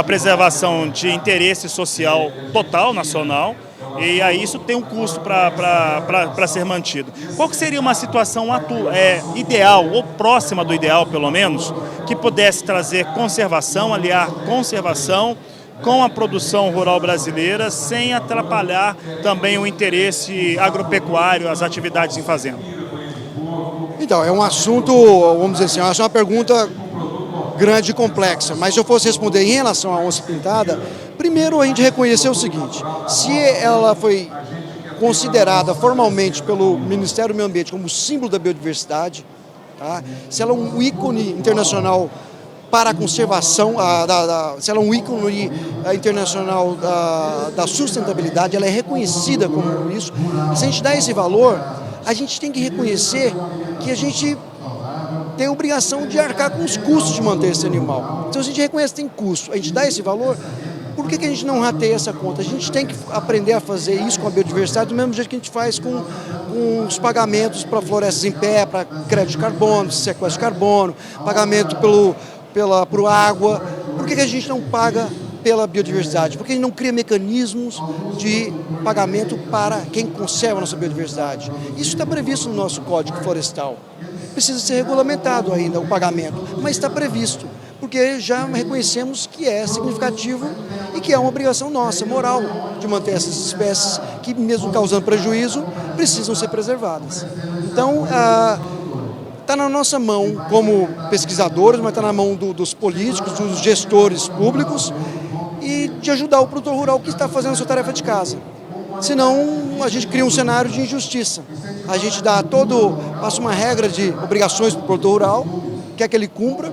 E: preservação de interesse social total, nacional, e aí isso tem um custo para ser mantido. Qual que seria uma situação ideal, ou próxima do ideal pelo menos, que pudesse trazer conservação, aliar conservação com a produção rural brasileira, sem atrapalhar também o interesse agropecuário, as atividades em fazenda?
N: Então, é um assunto, vamos dizer assim, é uma pergunta grande e complexa, mas se eu fosse responder em relação à onça pintada, primeiro a gente reconhecer o seguinte: se ela foi considerada formalmente pelo Ministério do Meio Ambiente como símbolo da biodiversidade, Tá? Se ela é um ícone internacional para a conservação, se ela é um ícone internacional da sustentabilidade, ela é reconhecida como isso. E se a gente dá esse valor, a gente tem que reconhecer que a gente tem a obrigação de arcar com os custos de manter esse animal. Então, se a gente reconhece que tem custo, a gente dá esse valor, por que a gente não rateia essa conta? A gente tem que aprender a fazer isso com a biodiversidade do mesmo jeito que a gente faz com os pagamentos para florestas em pé, para crédito de carbono, sequestro de carbono, pagamento por água. Por que a gente não paga pela biodiversidade? Porque a gente não cria mecanismos de pagamento para quem conserva a nossa biodiversidade. Isso está previsto no nosso Código Florestal. Precisa ser regulamentado ainda o pagamento, mas está previsto, porque já reconhecemos que é significativo e que é uma obrigação nossa, moral, de manter essas espécies que, mesmo causando prejuízo, precisam ser preservadas. Então, está na nossa mão como pesquisadores, mas está na mão dos políticos, dos gestores públicos e de ajudar o produtor rural que está fazendo a sua tarefa de casa. Senão, a gente cria um cenário de injustiça. A gente passa uma regra de obrigações para o produtor rural, quer que ele cumpra,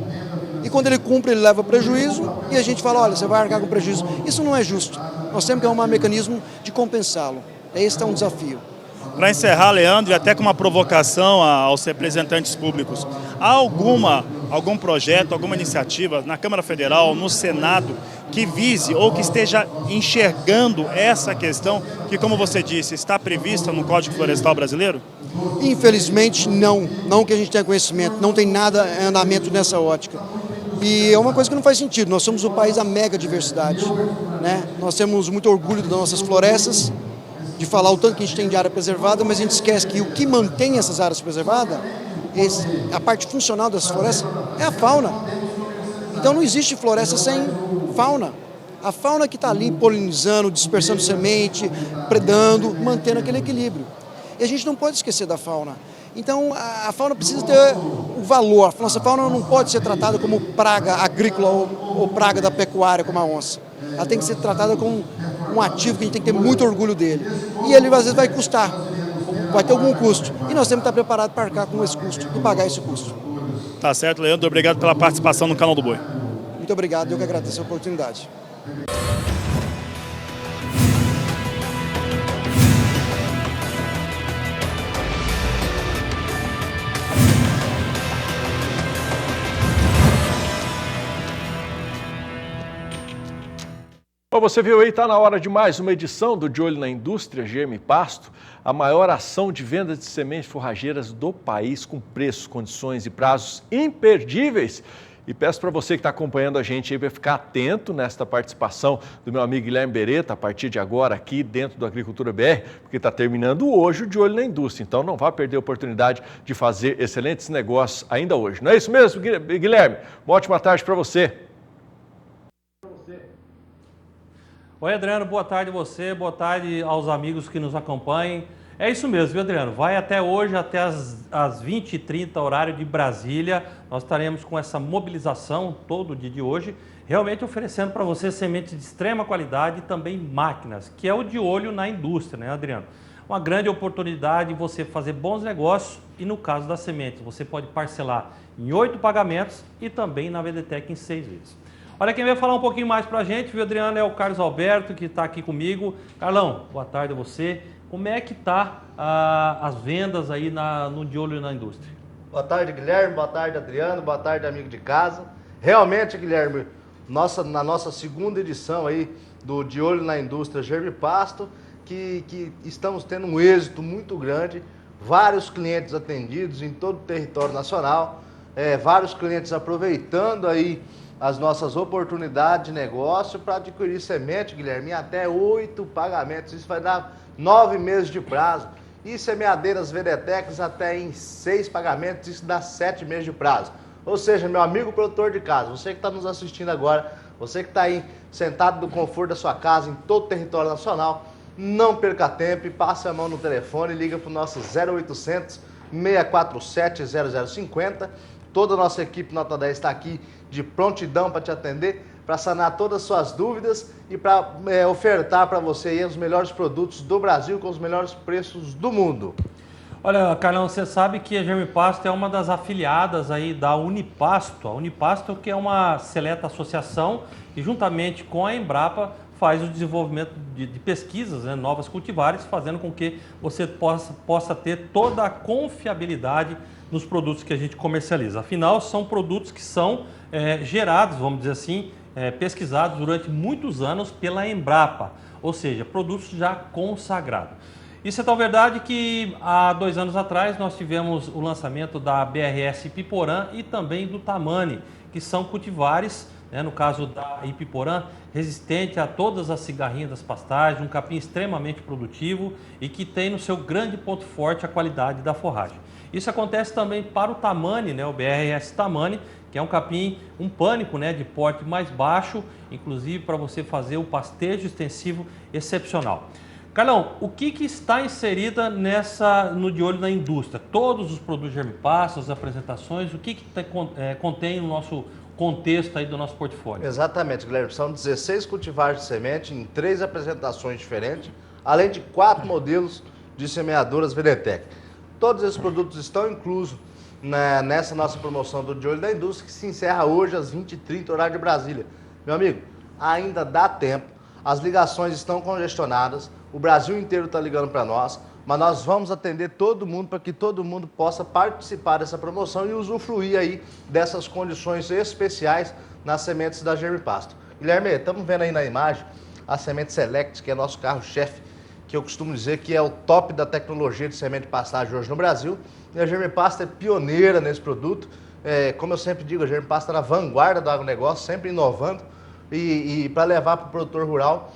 N: e quando ele cumpre, ele leva prejuízo, e a gente fala, olha, você vai arcar com prejuízo. Isso não é justo. Nós temos que arrumar um mecanismo de compensá-lo. Esse é um desafio.
E: Para encerrar, Leandro, e até com uma provocação aos representantes públicos, há algum projeto, alguma iniciativa na Câmara Federal, no Senado, que vise ou que esteja enxergando essa questão que, como você disse, está prevista no Código Florestal Brasileiro?
N: Infelizmente, não que a gente tenha conhecimento, não tem nada em andamento nessa ótica. E é uma coisa que não faz sentido, nós somos o país da mega diversidade, né? Nós temos muito orgulho das nossas florestas, de falar o tanto que a gente tem de área preservada, mas a gente esquece que o que mantém essas áreas preservadas, a parte funcional dessas florestas, é a fauna. Então não existe floresta sem fauna. A fauna que está ali polinizando, dispersando semente, predando, mantendo aquele equilíbrio. E a gente não pode esquecer da fauna. Então a fauna precisa ter o valor. A nossa fauna não pode ser tratada como praga agrícola ou praga da pecuária, como a onça. Ela tem que ser tratada como um ativo que a gente tem que ter muito orgulho dele. E ele às vezes vai custar, vai ter algum custo. E nós temos que estar preparados para arcar com esse custo e pagar esse custo.
E: Tá certo, Leandro. Obrigado pela participação no Canal do Boi.
N: Muito obrigado, eu que agradeço a oportunidade.
A: Bom, você viu aí, está na hora de mais uma edição do De Olho na Indústria GM Pasto, a maior ação de venda de sementes forrageiras do país, com preços, condições e prazos imperdíveis. E peço para você que está acompanhando a gente aí para ficar atento nesta participação do meu amigo Guilherme Beretta, a partir de agora aqui dentro do Agricultura BR, porque está terminando hoje o De Olho na Indústria. Então não vá perder a oportunidade de fazer excelentes negócios ainda hoje. Não é isso mesmo, Guilherme? Uma ótima tarde para você.
O: Oi, Adriano, boa tarde a você, boa tarde aos amigos que nos acompanhem. É isso mesmo, viu, Adriano? Vai até hoje, até às 20h30, horário de Brasília. Nós estaremos com essa mobilização todo o dia de hoje, realmente oferecendo para você sementes de extrema qualidade e também máquinas, que é o de olho na indústria, né, Adriano? Uma grande oportunidade de você fazer bons negócios e, no caso das sementes, você pode parcelar em 8 pagamentos e também na VDTEC em 6 vezes. Olha, quem vai falar um pouquinho mais para a gente, viu, Adriano, é o Carlos Alberto, que está aqui comigo. Carlão, boa tarde a você. Como é que está as vendas aí no De Olho na Indústria?
P: Boa tarde, Guilherme. Boa tarde, Adriano. Boa tarde, amigo de casa. Realmente, Guilherme, na nossa segunda edição aí do De Olho na Indústria GM Pasto, que estamos tendo um êxito muito grande. Vários clientes atendidos em todo o território nacional. Vários clientes aproveitando aí as nossas oportunidades de negócio para adquirir semente, Guilherme, em até 8 pagamentos. Isso vai dar 9 meses de prazo. E semeadeiras VDTECs até em 6 pagamentos, isso dá 7 meses de prazo. Ou seja, meu amigo produtor de casa, você que está nos assistindo agora, você que está aí sentado no conforto da sua casa, em todo o território nacional, não perca tempo e passe a mão no telefone, liga para o nosso 0800 647 0050. Toda a nossa equipe Nota 10 está aqui de prontidão para te atender, para sanar todas as suas dúvidas e para ofertar para você aí os melhores produtos do Brasil com os melhores preços do mundo.
O: Olha, Carlão, você sabe que a Germipasto é uma das afiliadas aí da Unipasto. A Unipasto, que é uma seleta associação que, juntamente com a Embrapa, faz o desenvolvimento de pesquisas, né, novas cultivares, fazendo com que você possa ter toda a confiabilidade nos produtos que a gente comercializa. Afinal, são produtos que são gerados, vamos dizer assim, pesquisados durante muitos anos pela Embrapa, ou seja, produtos já consagrados. Isso é tão verdade que há 2 anos atrás nós tivemos o lançamento da BRS Ipiporã e também do Tamani, que são cultivares, né, no caso da Ipiporã, resistente a todas as cigarrinhas das pastagens, um capim extremamente produtivo e que tem no seu grande ponto forte a qualidade da forragem. Isso acontece também para o Tamani, né, o BRS Tamani, que é um capim, um pânico, né, de porte mais baixo, inclusive para você fazer o pastejo extensivo excepcional. Carlão, o que está inserida no De Olho na Indústria? Todos os produtos Germipasto, as apresentações, o que contém no nosso contexto aí do nosso portfólio?
P: Exatamente, Guilherme. São 16 cultivares de semente em 3 apresentações diferentes, além de 4 modelos de semeadoras Venetec. Todos esses produtos estão inclusos nessa nossa promoção do De Olho na Indústria, que se encerra hoje às 20h30, horário de Brasília. Meu amigo, ainda dá tempo, as ligações estão congestionadas, o Brasil inteiro está ligando para nós, mas nós vamos atender todo mundo para que todo mundo possa participar dessa promoção e usufruir aí dessas condições especiais nas sementes da Germipasto. Guilherme, estamos vendo aí na imagem a semente Select, que é nosso carro-chefe, que eu costumo dizer que é o top da tecnologia de semente de pastagem hoje no Brasil. E a Germipasto é pioneira nesse produto. Como eu sempre digo, a Germipasto é na vanguarda do agronegócio, sempre inovando e para levar para o produtor rural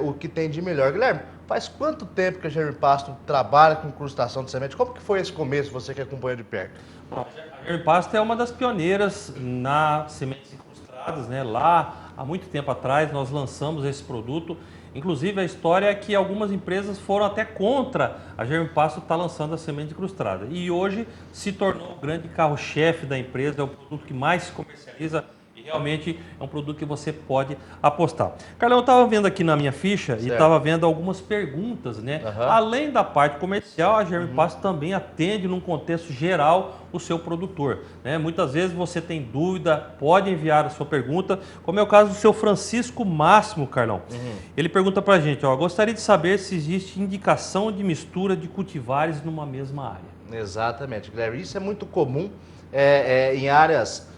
P: o que tem de melhor. Guilherme, faz quanto tempo que a Germipasto trabalha com incrustação de semente? Como que foi esse começo, você que acompanha de perto?
O: A Germipasto é uma das pioneiras nas sementes incrustadas, né? Lá, há muito tempo atrás, nós lançamos esse produto. Inclusive, a história é que algumas empresas foram até contra a Germipasto estar lançando a semente incrustada. E hoje se tornou o grande carro-chefe da empresa, é o produto que mais se comercializa. Realmente é um produto que você pode apostar. Carlão, eu estava vendo aqui na minha ficha e estava vendo algumas perguntas, né? Além da parte comercial, a Germipasto também atende num contexto geral o seu produtor, né? Muitas vezes você tem dúvida, pode enviar a sua pergunta, como é o caso do seu Francisco Máximo, Carlão. Ele pergunta pra gente, gostaria de saber se existe indicação de mistura de cultivares numa mesma área.
P: Exatamente, Guilherme. Isso é muito comum em áreas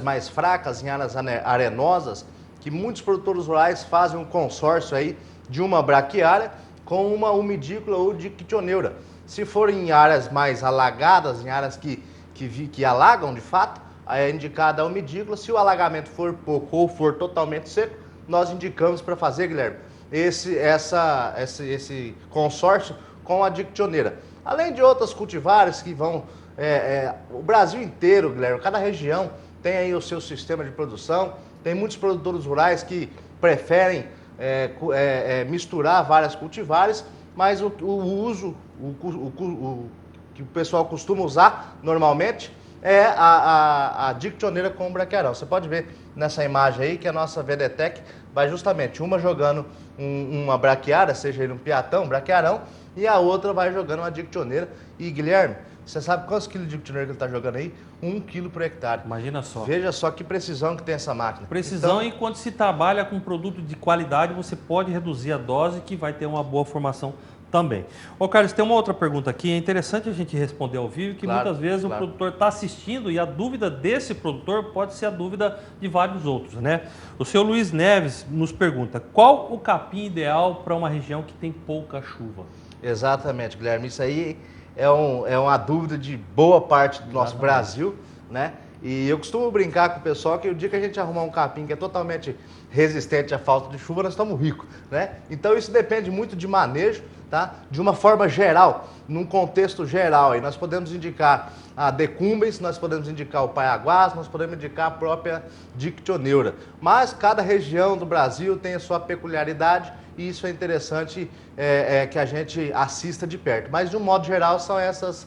P: mais fracas, em áreas arenosas, que muitos produtores rurais fazem um consórcio aí de uma braquiária com uma umidícula ou dictioneura. Se for em áreas mais alagadas, em áreas que alagam de fato, aí é indicada a umidícula. Se o alagamento for pouco ou for totalmente seco, nós indicamos para fazer, Guilherme, esse consórcio com a dictioneira. Além de outras cultivares que vão... o Brasil inteiro, Guilherme, cada região tem aí o seu sistema de produção. Tem muitos produtores rurais que preferem misturar várias cultivares, mas o que o pessoal costuma usar normalmente é a dictioneira com o braquiarão. Você pode ver nessa imagem aí que a nossa Venetec vai justamente uma jogando uma braquiária, seja ele um piatão, um braquiarão, e a outra vai jogando uma dictioneira. E Guilherme, você sabe quantos quilos de dictioneira que ele está jogando aí? 1 quilo por hectare.
O: Imagina só.
P: Veja só que precisão que tem essa máquina.
O: Precisão, então, e quando se trabalha com produto de qualidade, você pode reduzir a dose que vai ter uma boa formação também. Ô Carlos, tem uma outra pergunta aqui, é interessante a gente responder ao vivo, que muitas vezes o produtor está assistindo e a dúvida desse produtor pode ser a dúvida de vários outros, né? O seu Luiz Neves nos pergunta, qual o capim ideal para uma região que tem pouca chuva?
P: Exatamente, Guilherme, isso aí é uma dúvida de boa parte do nosso Brasil, né? E eu costumo brincar com o pessoal que o dia que a gente arrumar um capim que é totalmente resistente à falta de chuva, nós estamos ricos, né? Então isso depende muito de manejo, tá? De uma forma geral, num contexto geral. Aí nós podemos indicar a decumbens, nós podemos indicar o paiaguás, nós podemos indicar a própria dictioneura. Mas cada região do Brasil tem a sua peculiaridade e isso é interessante que a gente assista de perto. Mas de um modo geral são essas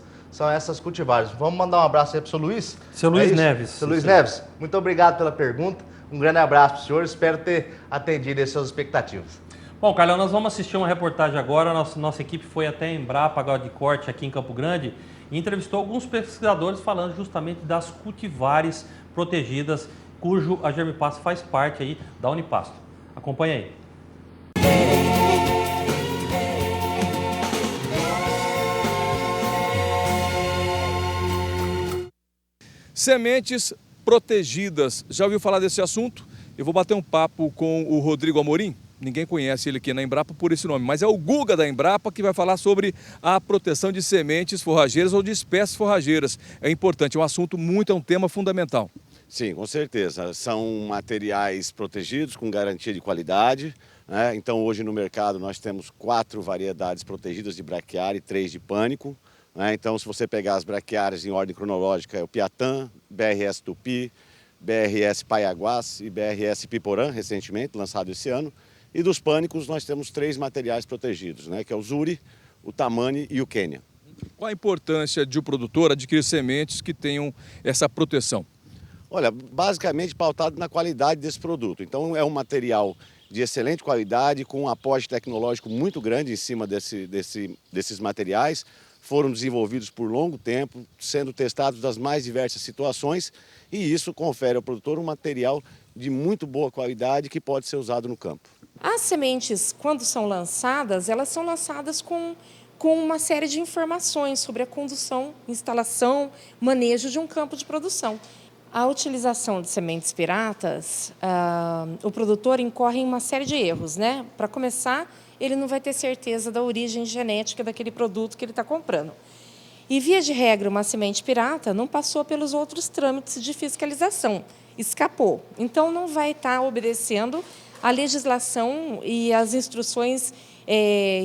P: cultivares. Vamos mandar um abraço aí para o seu Luiz?
O: Seu Luiz Neves.
P: Seu Luiz Neves, muito obrigado pela pergunta. Um grande abraço para o senhor, espero ter atendido as suas expectativas.
O: Bom, Carlão, nós vamos assistir uma reportagem agora. Nossa equipe foi até a Embrapa Agro de Corte, aqui em Campo Grande, e entrevistou alguns pesquisadores falando justamente das cultivares protegidas, cujo a Germipasto faz parte aí da Unipasto. Acompanhe aí.
J: Sementes protegidas. Já ouviu falar desse assunto? Eu vou bater um papo com o Rodrigo Amorim. Ninguém conhece ele aqui na Embrapa por esse nome, mas é o Guga da Embrapa que vai falar sobre a proteção de sementes forrageiras ou de espécies forrageiras. É importante, é um assunto é um tema fundamental.
Q: Sim, com certeza. São materiais protegidos com garantia de qualidade, né? Então hoje no mercado nós temos 4 variedades protegidas de braquiária e 3 de pânico. Então, se você pegar as braquiárias em ordem cronológica, é o Piatã, BRS Tupi, BRS Paiaguás e BRS Piporã, recentemente, lançado esse ano. E dos pânicos, nós temos 3 materiais protegidos, que é o Zuri, o Tamani e o Quênia.
J: Qual a importância de o produtor adquirir sementes que tenham essa proteção?
Q: Olha, basicamente pautado na qualidade desse produto. Então, é um material de excelente qualidade, com um aporte tecnológico muito grande em cima desses materiais. Foram desenvolvidos por longo tempo, sendo testados nas mais diversas situações, e isso confere ao produtor um material de muito boa qualidade que pode ser usado no campo.
R: As sementes, quando são lançadas, elas são lançadas com uma série de informações sobre a condução, instalação, manejo de um campo de produção. A utilização de sementes piratas, o produtor incorre em uma série de erros, né? Para começar, ele não vai ter certeza da origem genética daquele produto que ele está comprando. E, via de regra, uma semente pirata não passou pelos outros trâmites de fiscalização, escapou. Então, não vai estar obedecendo a legislação e as instruções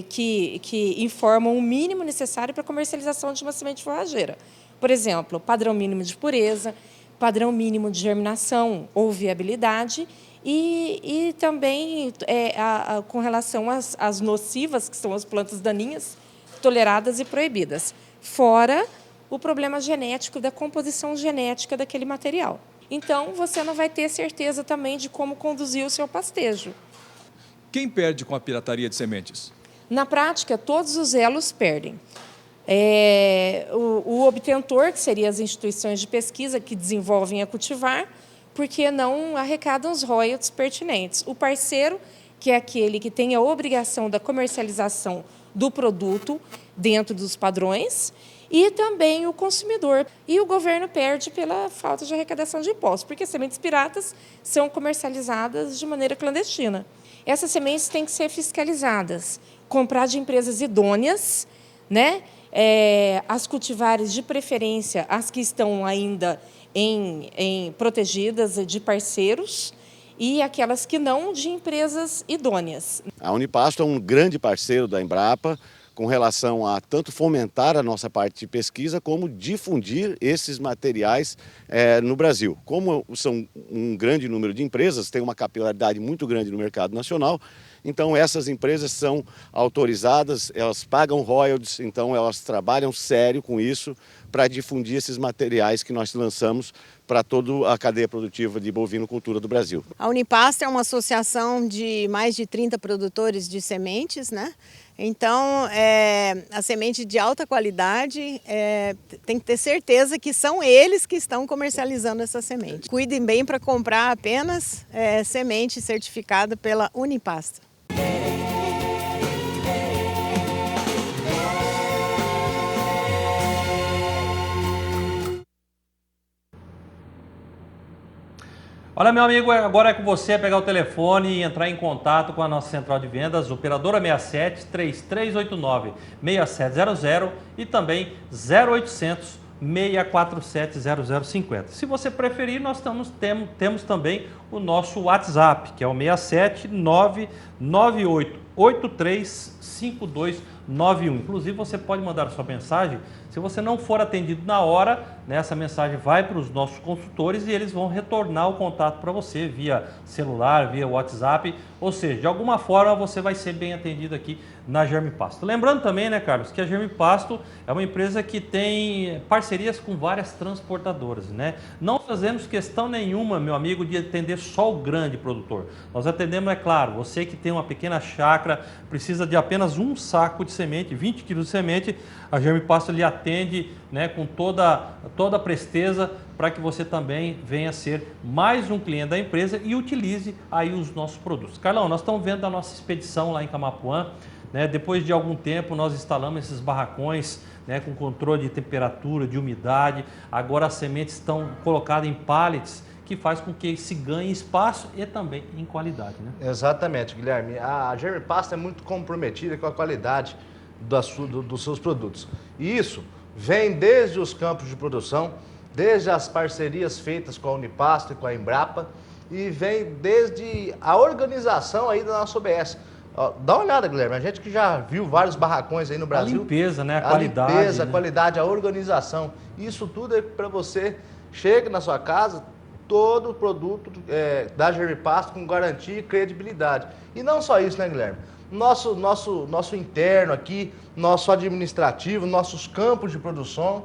R: que informam o mínimo necessário para a comercialização de uma semente forrageira. Por exemplo, padrão mínimo de pureza, padrão mínimo de germinação ou viabilidade e também com relação às nocivas, que são as plantas daninhas, toleradas e proibidas, fora o problema genético da composição genética daquele material. Então, você não vai ter certeza também de como conduzir o seu pastejo.
J: Quem perde com a pirataria de sementes?
R: Na prática, todos os elos perdem. O obtentor, que seriam as instituições de pesquisa que desenvolvem a cultivar, porque não arrecadam os royalties pertinentes. O parceiro, que é aquele que tem a obrigação da comercialização do produto dentro dos padrões, e também o consumidor. E o governo perde pela falta de arrecadação de impostos, porque sementes piratas são comercializadas de maneira clandestina. Essas sementes têm que ser fiscalizadas, comprar de empresas idôneas, né? As cultivares de preferência, as que estão ainda protegidas de parceiros, e aquelas que não, de empresas idôneas.
Q: A Unipasto é um grande parceiro da Embrapa com relação a tanto fomentar a nossa parte de pesquisa, como difundir esses materiais no Brasil. Como são um grande número de empresas, tem uma capilaridade muito grande no mercado nacional, então essas empresas são autorizadas, elas pagam royalties, então elas trabalham sério com isso para difundir esses materiais que nós lançamos para toda a cadeia produtiva de bovinocultura do Brasil.
S: A Unipasto é uma associação de mais de 30 produtores de sementes, né? Então, a semente de alta qualidade, tem que ter certeza que são eles que estão comercializando essa semente. Cuidem bem para comprar apenas semente certificada pela Unipasto.
O: Olha, meu amigo, agora é com você pegar o telefone e entrar em contato com a nossa central de vendas, operadora 67 3389 6700 e também 0800 647 0050. Se você preferir, nós temos também o nosso WhatsApp, que é o 67 998 83 52 91. Inclusive, você pode mandar a sua mensagem. Se você não for atendido na hora, né, essa mensagem vai para os nossos consultores e eles vão retornar o contato para você via celular, via WhatsApp. Ou seja, de alguma forma você vai ser bem atendido aqui na Germipasto. Lembrando também, né, Carlos, que a Germipasto é uma empresa que tem parcerias com várias transportadoras, né? Não fazemos questão nenhuma, meu amigo, de atender só o grande produtor. Nós atendemos, é claro, você que tem uma pequena chácara, precisa de apenas um saco de semente, 20 quilos de semente, a Germipasto lhe atende, né, com toda a presteza para que você também venha ser mais um cliente da empresa e utilize aí os nossos produtos. Carlão, nós estamos vendo a nossa expedição lá em Camapuã, né? Depois de algum tempo nós instalamos esses barracões, né, com controle de temperatura, de umidade. Agora as sementes estão colocadas em pallets, que faz com que se ganhe espaço e também em qualidade, né?
P: Exatamente, Guilherme. A Germipasto é muito comprometida com a qualidade dos seus produtos. E isso vem desde os campos de produção, desde as parcerias feitas com a Unipasto e com a Embrapa, e vem desde a organização aí da nossa OBS. Ó, dá uma olhada, Guilherme, a gente que já viu vários barracões aí no Brasil.
O: A limpeza, né? A qualidade.
P: Limpeza,
O: né?
P: A qualidade, a organização. Isso tudo é para você, chega na sua casa, todo o produto da Germipasto com garantia e credibilidade. E não só isso, né, Guilherme? Nosso interno aqui, nosso administrativo, nossos campos de produção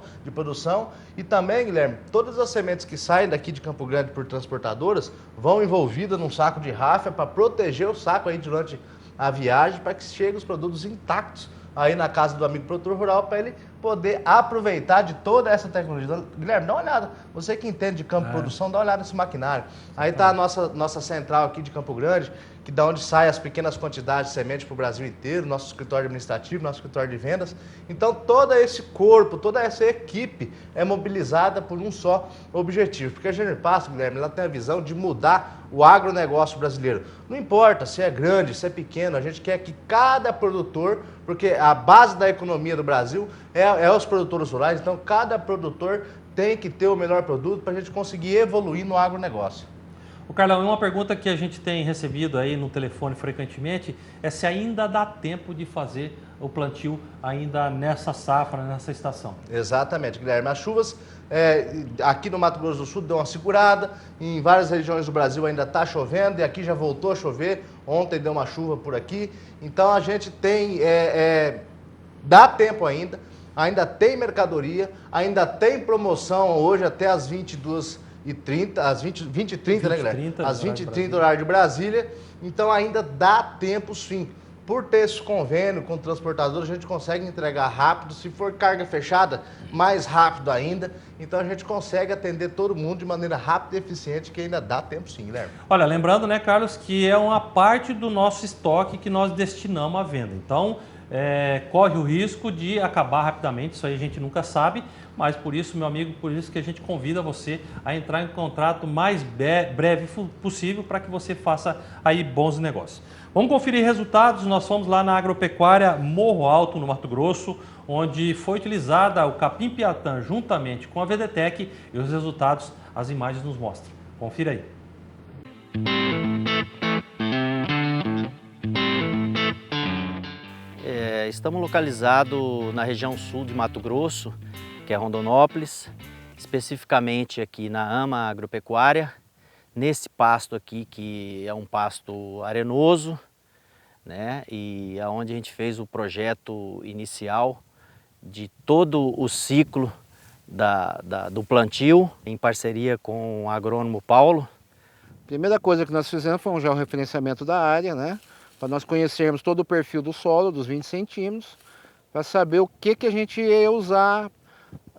P: e também, Guilherme, todas as sementes que saem daqui de Campo Grande por transportadoras vão envolvidas num saco de ráfia para proteger o saco aí durante a viagem, para que cheguem os produtos intactos aí na casa do amigo produtor rural, para ele poder aproveitar de toda essa tecnologia. Guilherme, dá uma olhada, você que entende de campo de produção, dá uma olhada nesse maquinário. Aí está a nossa central aqui de Campo Grande, que da onde saem as pequenas quantidades de semente para o Brasil inteiro, nosso escritório administrativo, nosso escritório de vendas. Então todo esse corpo, toda essa equipe é mobilizada por um só objetivo, porque a Germipasto, Guilherme, ela tem a visão de mudar o agronegócio brasileiro. Não importa se é grande, se é pequeno, a gente quer que cada produtor, porque a base da economia do Brasil é os produtores rurais, então cada produtor tem que ter o melhor produto para a gente conseguir evoluir no agronegócio.
O: O Carlão, uma pergunta que a gente tem recebido aí no telefone frequentemente é se ainda dá tempo de fazer o plantio ainda nessa safra, nessa estação.
P: Exatamente, Guilherme. As chuvas aqui no Mato Grosso do Sul deu uma segurada, em várias regiões do Brasil ainda está chovendo e aqui já voltou a chover, ontem deu uma chuva por aqui, então a gente tem, dá tempo ainda tem mercadoria, ainda tem promoção hoje até as 22h30, às 20h30, né, Guilherme? Às 20h30, horário de Brasília. Então ainda dá tempo, sim. Por ter esse convênio com o transportador, a gente consegue entregar rápido. Se for carga fechada, mais rápido ainda. Então a gente consegue atender todo mundo de maneira rápida e eficiente, que ainda dá tempo, sim, Guilherme.
O: Olha, lembrando, né, Carlos, que é uma parte do nosso estoque que nós destinamos à venda. Então, corre o risco de acabar rapidamente, isso aí a gente nunca sabe, mas por isso, meu amigo, por isso que a gente convida você a entrar em contato mais breve possível para que você faça aí bons negócios. Vamos conferir resultados. Nós fomos lá na agropecuária Morro Alto, no Mato Grosso, onde foi utilizada o capim-piatã juntamente com a Vedetec e os resultados, as imagens nos mostram. Confira aí.
T: Estamos localizados na região sul de Mato Grosso, que é Rondonópolis, especificamente aqui na AMA Agropecuária, nesse pasto aqui que é um pasto arenoso, né? E aonde a gente fez o projeto inicial de todo o ciclo do plantio, em parceria com o agrônomo Paulo.
U: Primeira coisa que nós fizemos foi um georreferenciamento da área, né? Para nós conhecermos todo o perfil do solo, dos 20 centímetros, para saber o que a gente ia usar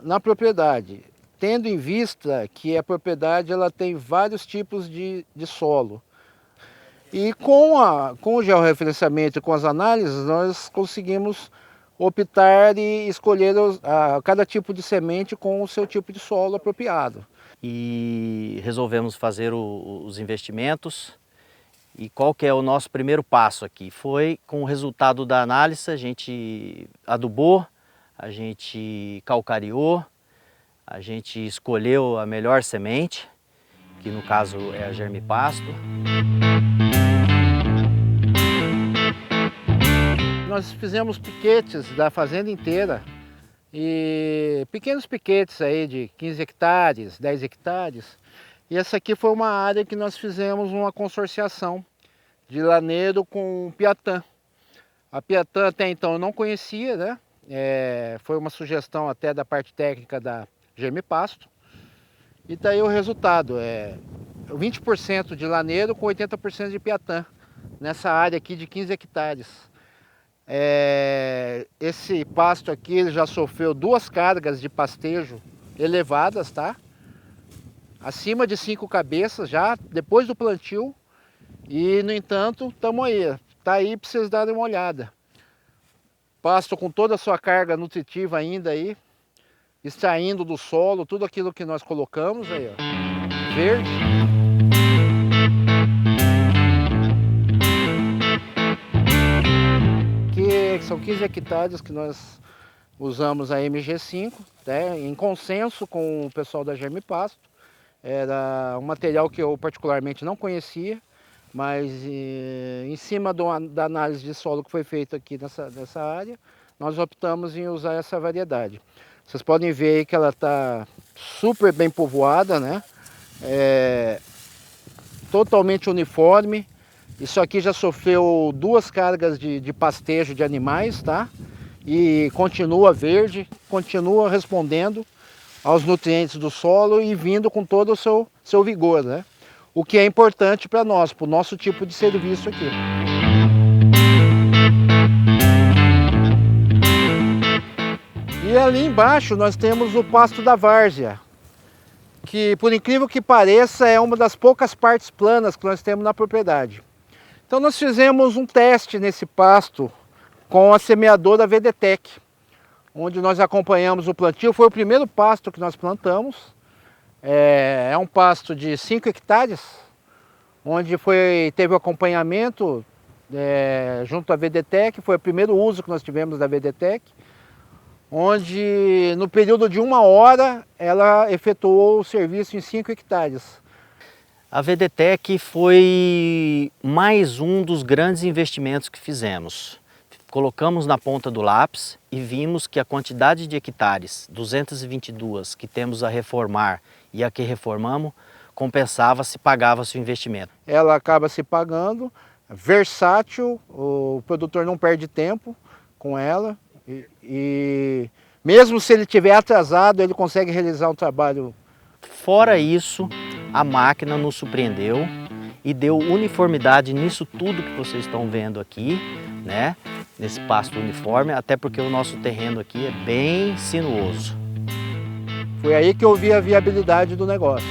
U: na propriedade, tendo em vista que a propriedade ela tem vários tipos de solo. E com o georreferenciamento e com as análises, nós conseguimos optar e escolher cada tipo de semente com o seu tipo de solo apropriado.
T: E resolvemos fazer os investimentos. E qual que é o nosso primeiro passo aqui? Foi com o resultado da análise, a gente adubou, a gente calcariou, a gente escolheu a melhor semente, que no caso é a Germipasto.
U: nós fizemos piquetes da fazenda inteira, e pequenos piquetes aí de 15 hectares, 10 hectares. E essa aqui foi uma área que nós fizemos uma consorciação de laneiro com Piatã. A Piatã até então eu não conhecia, né? Foi uma sugestão até da parte técnica da Germipasto. E daí o resultado 20% de laneiro com 80% de Piatã, nessa área aqui de 15 hectares. Esse pasto aqui ele já sofreu 2 cargas de pastejo elevadas, tá? Acima de 5 cabeças já, depois do plantio. E, no entanto, estamos aí. Está aí para vocês darem uma olhada. Pasto com toda a sua carga nutritiva ainda aí, extraindo do solo tudo aquilo que nós colocamos aí, ó, verde. Que são 15 hectares que nós usamos a MG5, né, em consenso com o pessoal da Germipasto. Era um material que eu particularmente não conhecia, mas em cima da análise de solo que foi feita aqui nessa área, nós optamos em usar essa variedade. Vocês podem ver aí que ela está super bem povoada, né? Totalmente uniforme. Isso aqui já sofreu 2 cargas de pastejo de animais, tá? E continua verde, continua respondendo aos nutrientes do solo e vindo com todo o seu vigor, né? O que é importante para nós, para o nosso tipo de serviço aqui. E ali embaixo nós temos o pasto da várzea, que por incrível que pareça é uma das poucas partes planas que nós temos na propriedade. Então nós fizemos um teste nesse pasto com a semeadora VDTEC, onde nós acompanhamos o plantio. Foi o primeiro pasto que nós plantamos. É um pasto de 5 hectares, onde teve o acompanhamento junto à VDTEC. Foi o primeiro uso que nós tivemos da VDTEC, onde no período de 1 hora ela efetuou o serviço em 5 hectares.
T: A VDTEC foi mais um dos grandes investimentos que fizemos. Colocamos na ponta do lápis e vimos que a quantidade de hectares, 222, que temos a reformar e a que reformamos, compensava-se, pagava-se o investimento.
U: Ela acaba se pagando, versátil, o produtor não perde tempo com ela e mesmo se ele estiver atrasado, ele consegue realizar um trabalho.
T: Fora isso, a máquina nos surpreendeu e deu uniformidade nisso tudo que vocês estão vendo aqui, né? Nesse pasto uniforme, até porque o nosso terreno aqui é bem sinuoso.
U: Foi aí que eu vi a viabilidade do negócio.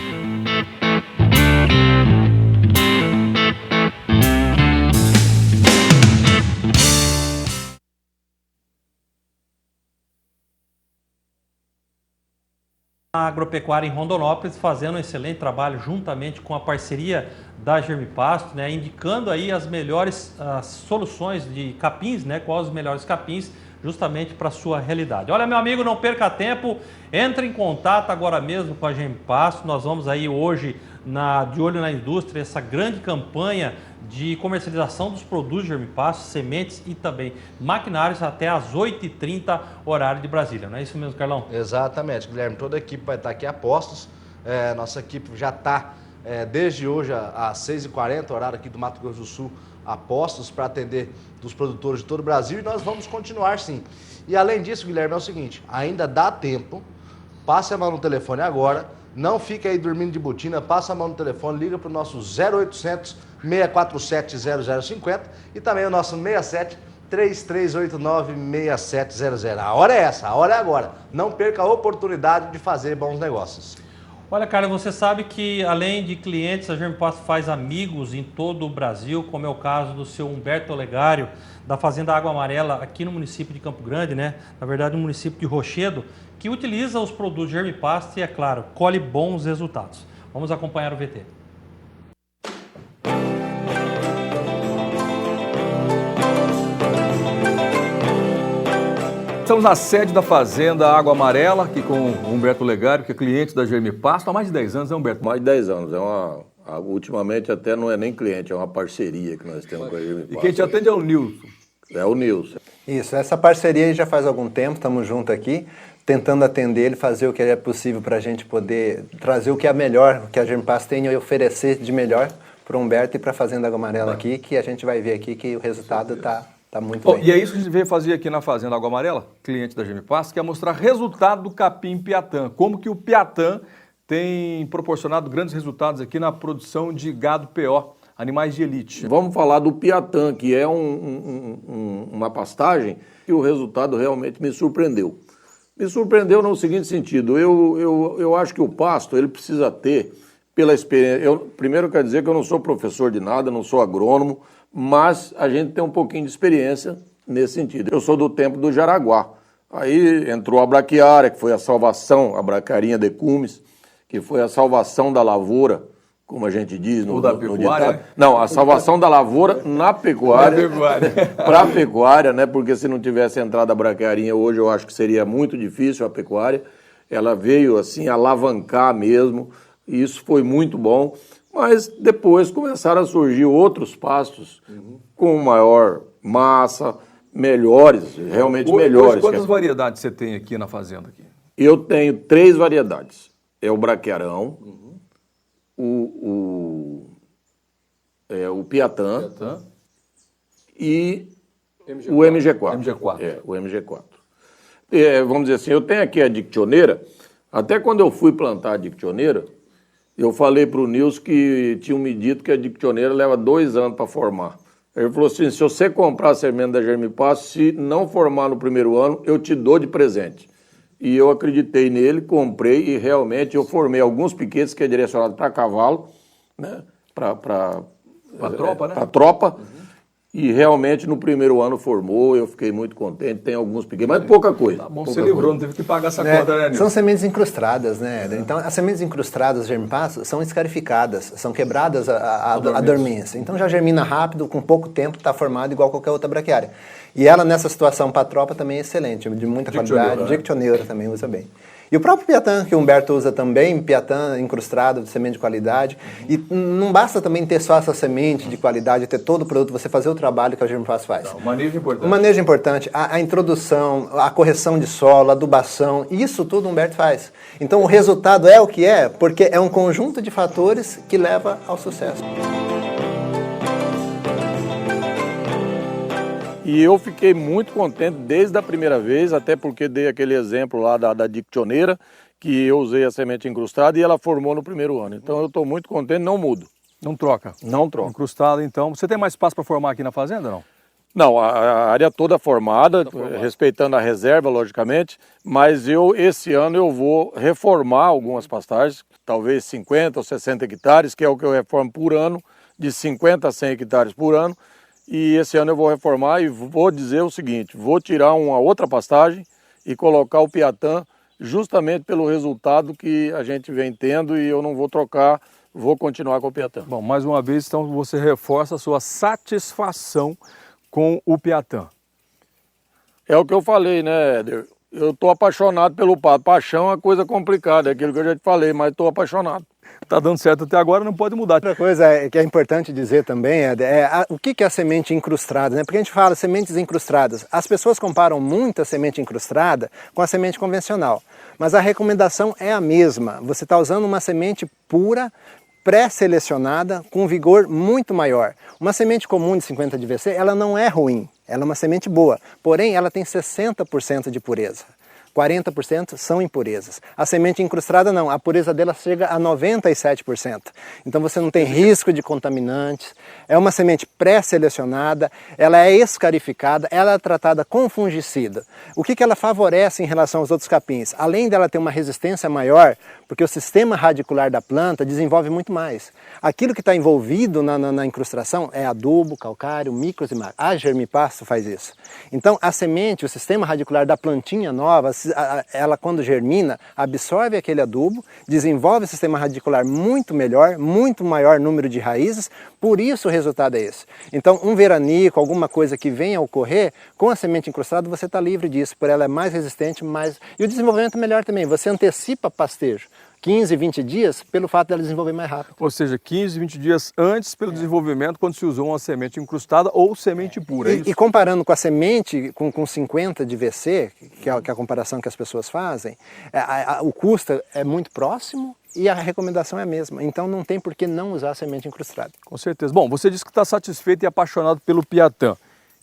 O: A agropecuária em Rondonópolis fazendo um excelente trabalho juntamente com a parceria da Germipasto, né, indicando aí as melhores soluções de capins, né, quais os melhores capins justamente para a sua realidade. Olha, meu amigo, não perca tempo, entre em contato agora mesmo com a Germipasto. Nós vamos aí hoje de olho na indústria, essa grande campanha de comercialização dos produtos Germipasto, sementes e também maquinários até às 8h30 horário de Brasília. Não é isso mesmo, Carlão?
P: Exatamente, Guilherme. Toda a equipe vai estar aqui a postos. Nossa equipe já está desde hoje às 6h40, horário aqui do Mato Grosso do Sul, a postos para atender dos produtores de todo o Brasil, e nós vamos continuar sim. E além disso, Guilherme, é o seguinte, ainda dá tempo, passe a mão no telefone agora, não fique aí dormindo de botina, passa a mão no telefone, liga para o nosso 0800 647 0050 e também o nosso 67 3389 6700. A hora é essa, a hora é agora. Não perca a oportunidade de fazer bons negócios.
O: Olha, cara, você sabe que além de clientes, a Germipasto faz amigos em todo o Brasil, como é o caso do seu Humberto Olegário, da Fazenda Água Amarela, aqui no município de Campo Grande, né? Na verdade, no município de Rochedo, que utiliza os produtos Germipasto e, é claro, colhe bons resultados. Vamos acompanhar o VT.
C: Estamos na sede da Fazenda Água Amarela, aqui com o Humberto Olegário, que é cliente da Germipasto há mais de 10 anos, né, Humberto?
V: Mais de 10 anos. Ultimamente até não é nem cliente, é uma parceria que nós temos com a Germipasto.
C: E quem te atende é o Nilson.
V: É o Nilson.
B: Isso, essa parceria já faz algum tempo, estamos juntos aqui, tentando atender ele, fazer o que é possível para a gente poder trazer o que é melhor, o que a Germipasto tem a oferecer de melhor para o Humberto e para a Fazenda Água Amarela aqui, que a gente vai ver aqui que o resultado está muito bem.
C: E é isso que a gente veio fazer aqui na Fazenda Água Amarela, cliente da Germipasto, que é mostrar resultado do capim Piatã, como que o Piatã tem proporcionado grandes resultados aqui na produção de gado PO, animais de elite.
V: Vamos falar do Piatã, que é uma pastagem que o resultado realmente me surpreendeu. Me surpreendeu no seguinte sentido, eu acho que o pasto ele precisa ter, pela experiência, primeiro quero dizer que eu não sou professor de nada, não sou agrônomo, mas a gente tem um pouquinho de experiência nesse sentido. Eu sou do tempo do Jaraguá, aí entrou a braquiária, que foi a salvação, a braquiarinha de cumes, que foi a salvação da lavoura, como a gente diz no ditado. Não, a salvação da lavoura na pecuária. Para a pecuária, né? Porque se não tivesse entrado a braquiarinha hoje, eu acho que seria muito difícil a pecuária. Ela veio assim alavancar mesmo, e isso foi muito bom. Mas depois começaram a surgir outros pastos com maior massa, melhores, realmente melhores.
C: Quantas variedades você tem aqui na fazenda?
V: Eu tenho 3 variedades. É o braquiarão, o Piatã e o MG4. O MG4. Vamos dizer assim, eu tenho aqui a dictioneira. Até quando eu fui plantar a dictioneira, eu falei para o Nilson que tinham me dito que a dictioneira leva 2 anos para formar. Ele falou assim, se você comprar a semente da Germipasto, se não formar no primeiro ano, eu te dou de presente. E eu acreditei nele, comprei e realmente eu formei alguns piquetes que é direcionado para cavalo, né? Para
C: tropa, né?
V: Para tropa. E realmente no primeiro ano formou, eu fiquei muito contente, tem alguns piquetes, mas pouca coisa.
C: Tá bom, você livrou, não teve que pagar essa conta, né, Nilson?
B: São sementes incrustadas, né? Então, as sementes incrustadas do Germipasto são escarificadas, são quebradas a dormência. Então, já germina rápido, com pouco tempo, está formado igual qualquer outra braquiária. E ela, nessa situação para tropa, também é excelente, de muita qualidade. Dictioneira também usa bem. E o próprio Piatã, que o Humberto usa também, Piatã incrustado de semente de qualidade. E não basta também ter só essa semente de qualidade, ter todo o produto, você fazer o trabalho que a Germipasto faz.
C: O manejo importante.
B: O manejo importante, a introdução, a correção de solo, a adubação, isso tudo o Humberto faz. Então o resultado é o que é, porque é um conjunto de fatores que leva ao sucesso.
V: E eu fiquei muito contente desde a primeira vez, até porque dei aquele exemplo lá da dictioneira, que eu usei a semente incrustada e ela formou no primeiro ano. Então eu estou muito contente, não mudo.
C: Não troca?
V: Não troca.
C: Incrustada, então. Você tem mais espaço para formar aqui na fazenda, não?
V: Não, a área toda formada, respeitando a reserva, logicamente, mas esse ano eu vou reformar algumas pastagens, talvez 50 ou 60 hectares, que é o que eu reformo por ano, de 50 a 100 hectares por ano. E esse ano eu vou reformar e vou dizer o seguinte, vou tirar uma outra pastagem e colocar o Piatã justamente pelo resultado que a gente vem tendo e eu não vou trocar, vou continuar com o Piatã.
C: Bom, mais uma vez, então, você reforça a sua satisfação com o Piatã.
V: É o que eu falei, né, Éder? Eu estou apaixonado pelo pasto. Paixão é coisa complicada, é aquilo que eu já te falei, mas estou apaixonado.
C: Está dando certo até agora, não pode mudar.
B: Outra coisa que é importante dizer também é o que é a semente incrustada, né? Porque a gente fala sementes incrustadas. As pessoas comparam muito a semente incrustada com a semente convencional, mas a recomendação é a mesma. Você está usando uma semente pura, pré-selecionada, com vigor muito maior. Uma semente comum de 50 de VC, ela não é ruim, ela é uma semente boa, porém ela tem 60% de pureza. 40% são impurezas. A semente incrustada não, a pureza dela chega a 97%. Então você não tem risco de contaminantes, é uma semente pré-selecionada, ela é escarificada, ela é tratada com fungicida. O que ela favorece em relação aos outros capins? Além dela ter uma resistência maior, porque o sistema radicular da planta desenvolve muito mais. Aquilo que está envolvido na incrustação é adubo, calcário, micros e macros. A Germipasto faz isso. Então a semente, o sistema radicular da plantinha nova, ela quando germina, absorve aquele adubo, desenvolve o sistema radicular muito melhor, muito maior número de raízes, por isso o resultado é esse. Então um veranico, alguma coisa que venha a ocorrer, com a semente incrustada você está livre disso, por ela é mais resistente, e o desenvolvimento é melhor também, você antecipa pastejo. 15, 20 dias pelo fato dela desenvolver mais rápido.
C: Ou seja, 15, 20 dias antes pelo desenvolvimento, quando se usou uma semente incrustada ou semente pura.
B: E comparando com a semente com 50 de VC, que é a comparação que as pessoas fazem, o custo é muito próximo e a recomendação é a mesma. Então não tem por que não usar a semente incrustada.
C: Com certeza. Bom, você disse que está satisfeito e apaixonado pelo Piatã.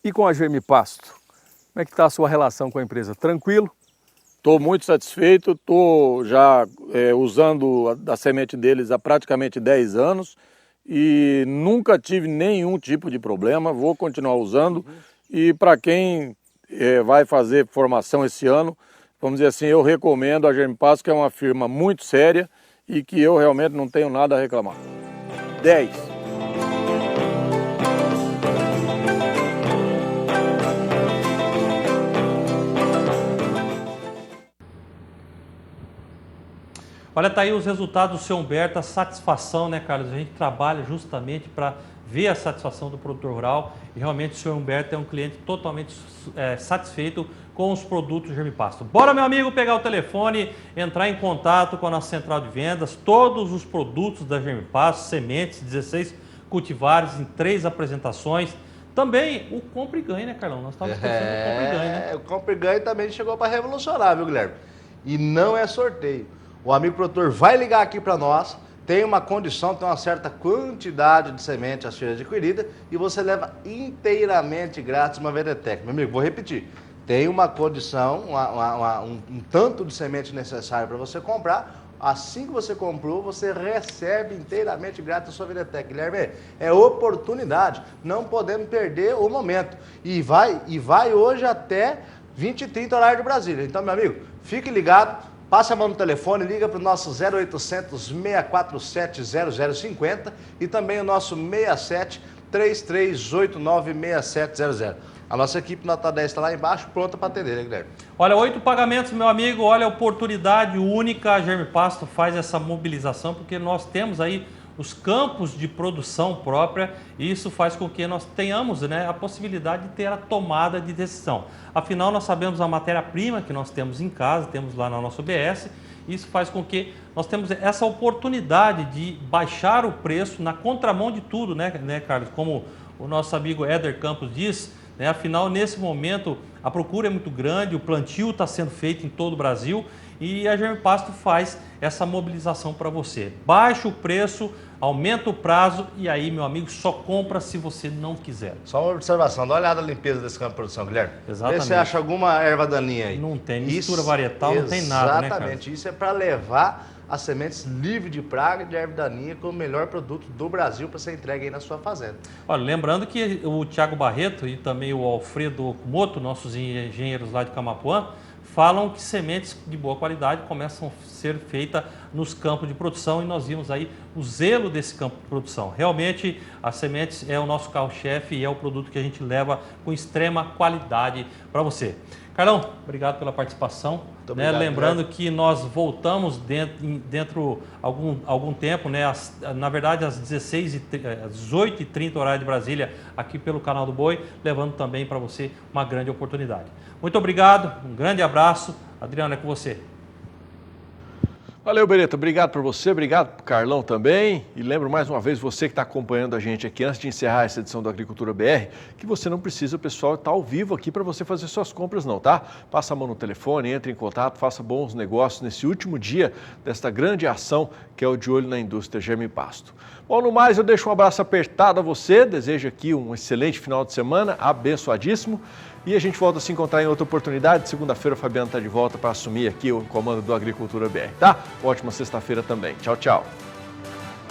C: E com a Germipasto? Como é que está a sua relação com a empresa? Tranquilo?
V: Estou muito satisfeito, estou já usando a semente deles há praticamente 10 anos e nunca tive nenhum tipo de problema, vou continuar usando. E para quem vai fazer formação esse ano, vamos dizer assim, eu recomendo a Germipasto, que é uma firma muito séria e que eu realmente não tenho nada a reclamar. 10.
O: Olha, tá aí os resultados do seu Humberto, a satisfação, né, Carlos? A gente trabalha justamente para ver a satisfação do produtor rural e realmente o senhor Humberto é um cliente totalmente satisfeito com os produtos Germipasto. Bora, meu amigo, pegar o telefone, entrar em contato com a nossa central de vendas, todos os produtos da Germipasto, sementes, 16 cultivares em 3 apresentações. Também o Compre e Ganhe, né, Carlão? Nós estávamos pensando no Compre e Ganhe, né?
P: O Compre e Ganhe também chegou para revolucionar, viu, Guilherme? E não é sorteio. O amigo produtor vai ligar aqui para nós, tem uma condição, tem uma certa quantidade de semente a ser adquirida e você leva inteiramente grátis uma Vedetec. Meu amigo, vou repetir. Tem uma condição, um tanto de semente necessário para você comprar. Assim que você comprou, você recebe inteiramente grátis a sua Vedetec. Guilherme, é oportunidade. Não podemos perder o momento. E vai hoje até 20h30 horário de Brasília. Então, meu amigo, fique ligado. Passe a mão no telefone, liga para o nosso 0800 647 0050 e também o nosso 67 3389 6700. A nossa equipe nota 10 está lá embaixo, pronta para atender, né, Guilherme?
O: Olha, 8 pagamentos, meu amigo, olha a oportunidade única, a Germipasto faz essa mobilização, porque nós temos aí os campos de produção própria e isso faz com que nós tenhamos, né, a possibilidade de ter a tomada de decisão. Afinal, nós sabemos a matéria-prima que nós temos em casa, temos lá na nossa OBS, isso faz com que nós temos essa oportunidade de baixar o preço na contramão de tudo, né, Carlos? Como o nosso amigo Éder Campos diz, né, afinal, nesse momento, a procura é muito grande, o plantio está sendo feito em todo o Brasil e a Germipasto faz essa mobilização para você. Baixa o preço, aumenta o prazo e aí, meu amigo, só compra se você não quiser.
P: Só uma observação, dá uma olhada na limpeza desse campo de produção, Guilherme.
O: Exatamente.
P: Vê se você acha alguma erva daninha aí.
O: Não tem, mistura varietal, não tem nada, né, cara?
P: Exatamente, isso é para levar as sementes livres de praga e de erva daninha como o melhor produto do Brasil para ser entregue aí na sua fazenda.
O: Olha, lembrando que o Thiago Barreto e também o Alfredo Okumoto, nossos engenheiros lá de Camapuã, falam que sementes de boa qualidade começam a ser feitas nos campos de produção e nós vimos aí o zelo desse campo de produção. Realmente, as sementes é o nosso carro-chefe e é o produto que a gente leva com extrema qualidade para você. Carlão, obrigado pela participação.
P: Obrigado,
O: lembrando que nós voltamos dentro algum tempo, né? Na verdade, às 18h30 horário de Brasília, aqui pelo Canal do Boi, levando também para você uma grande oportunidade. Muito obrigado, um grande abraço. Adriano, é com você.
A: Valeu, Beretta. Obrigado por você, obrigado pro Carlão também. E lembro mais uma vez, você que está acompanhando a gente aqui, antes de encerrar essa edição do Agricultura BR, que você não precisa, o pessoal está ao vivo aqui para você fazer suas compras não, tá? Passa a mão no telefone, entre em contato, faça bons negócios nesse último dia desta grande ação que é o De Olho na Indústria Germipasto. Bom, no mais, eu deixo um abraço apertado a você, desejo aqui um excelente final de semana, abençoadíssimo. E a gente volta a se encontrar em outra oportunidade. Segunda-feira o Fabiano está de volta para assumir aqui o comando do Agricultura BR, tá? Ótima sexta-feira também. Tchau, tchau.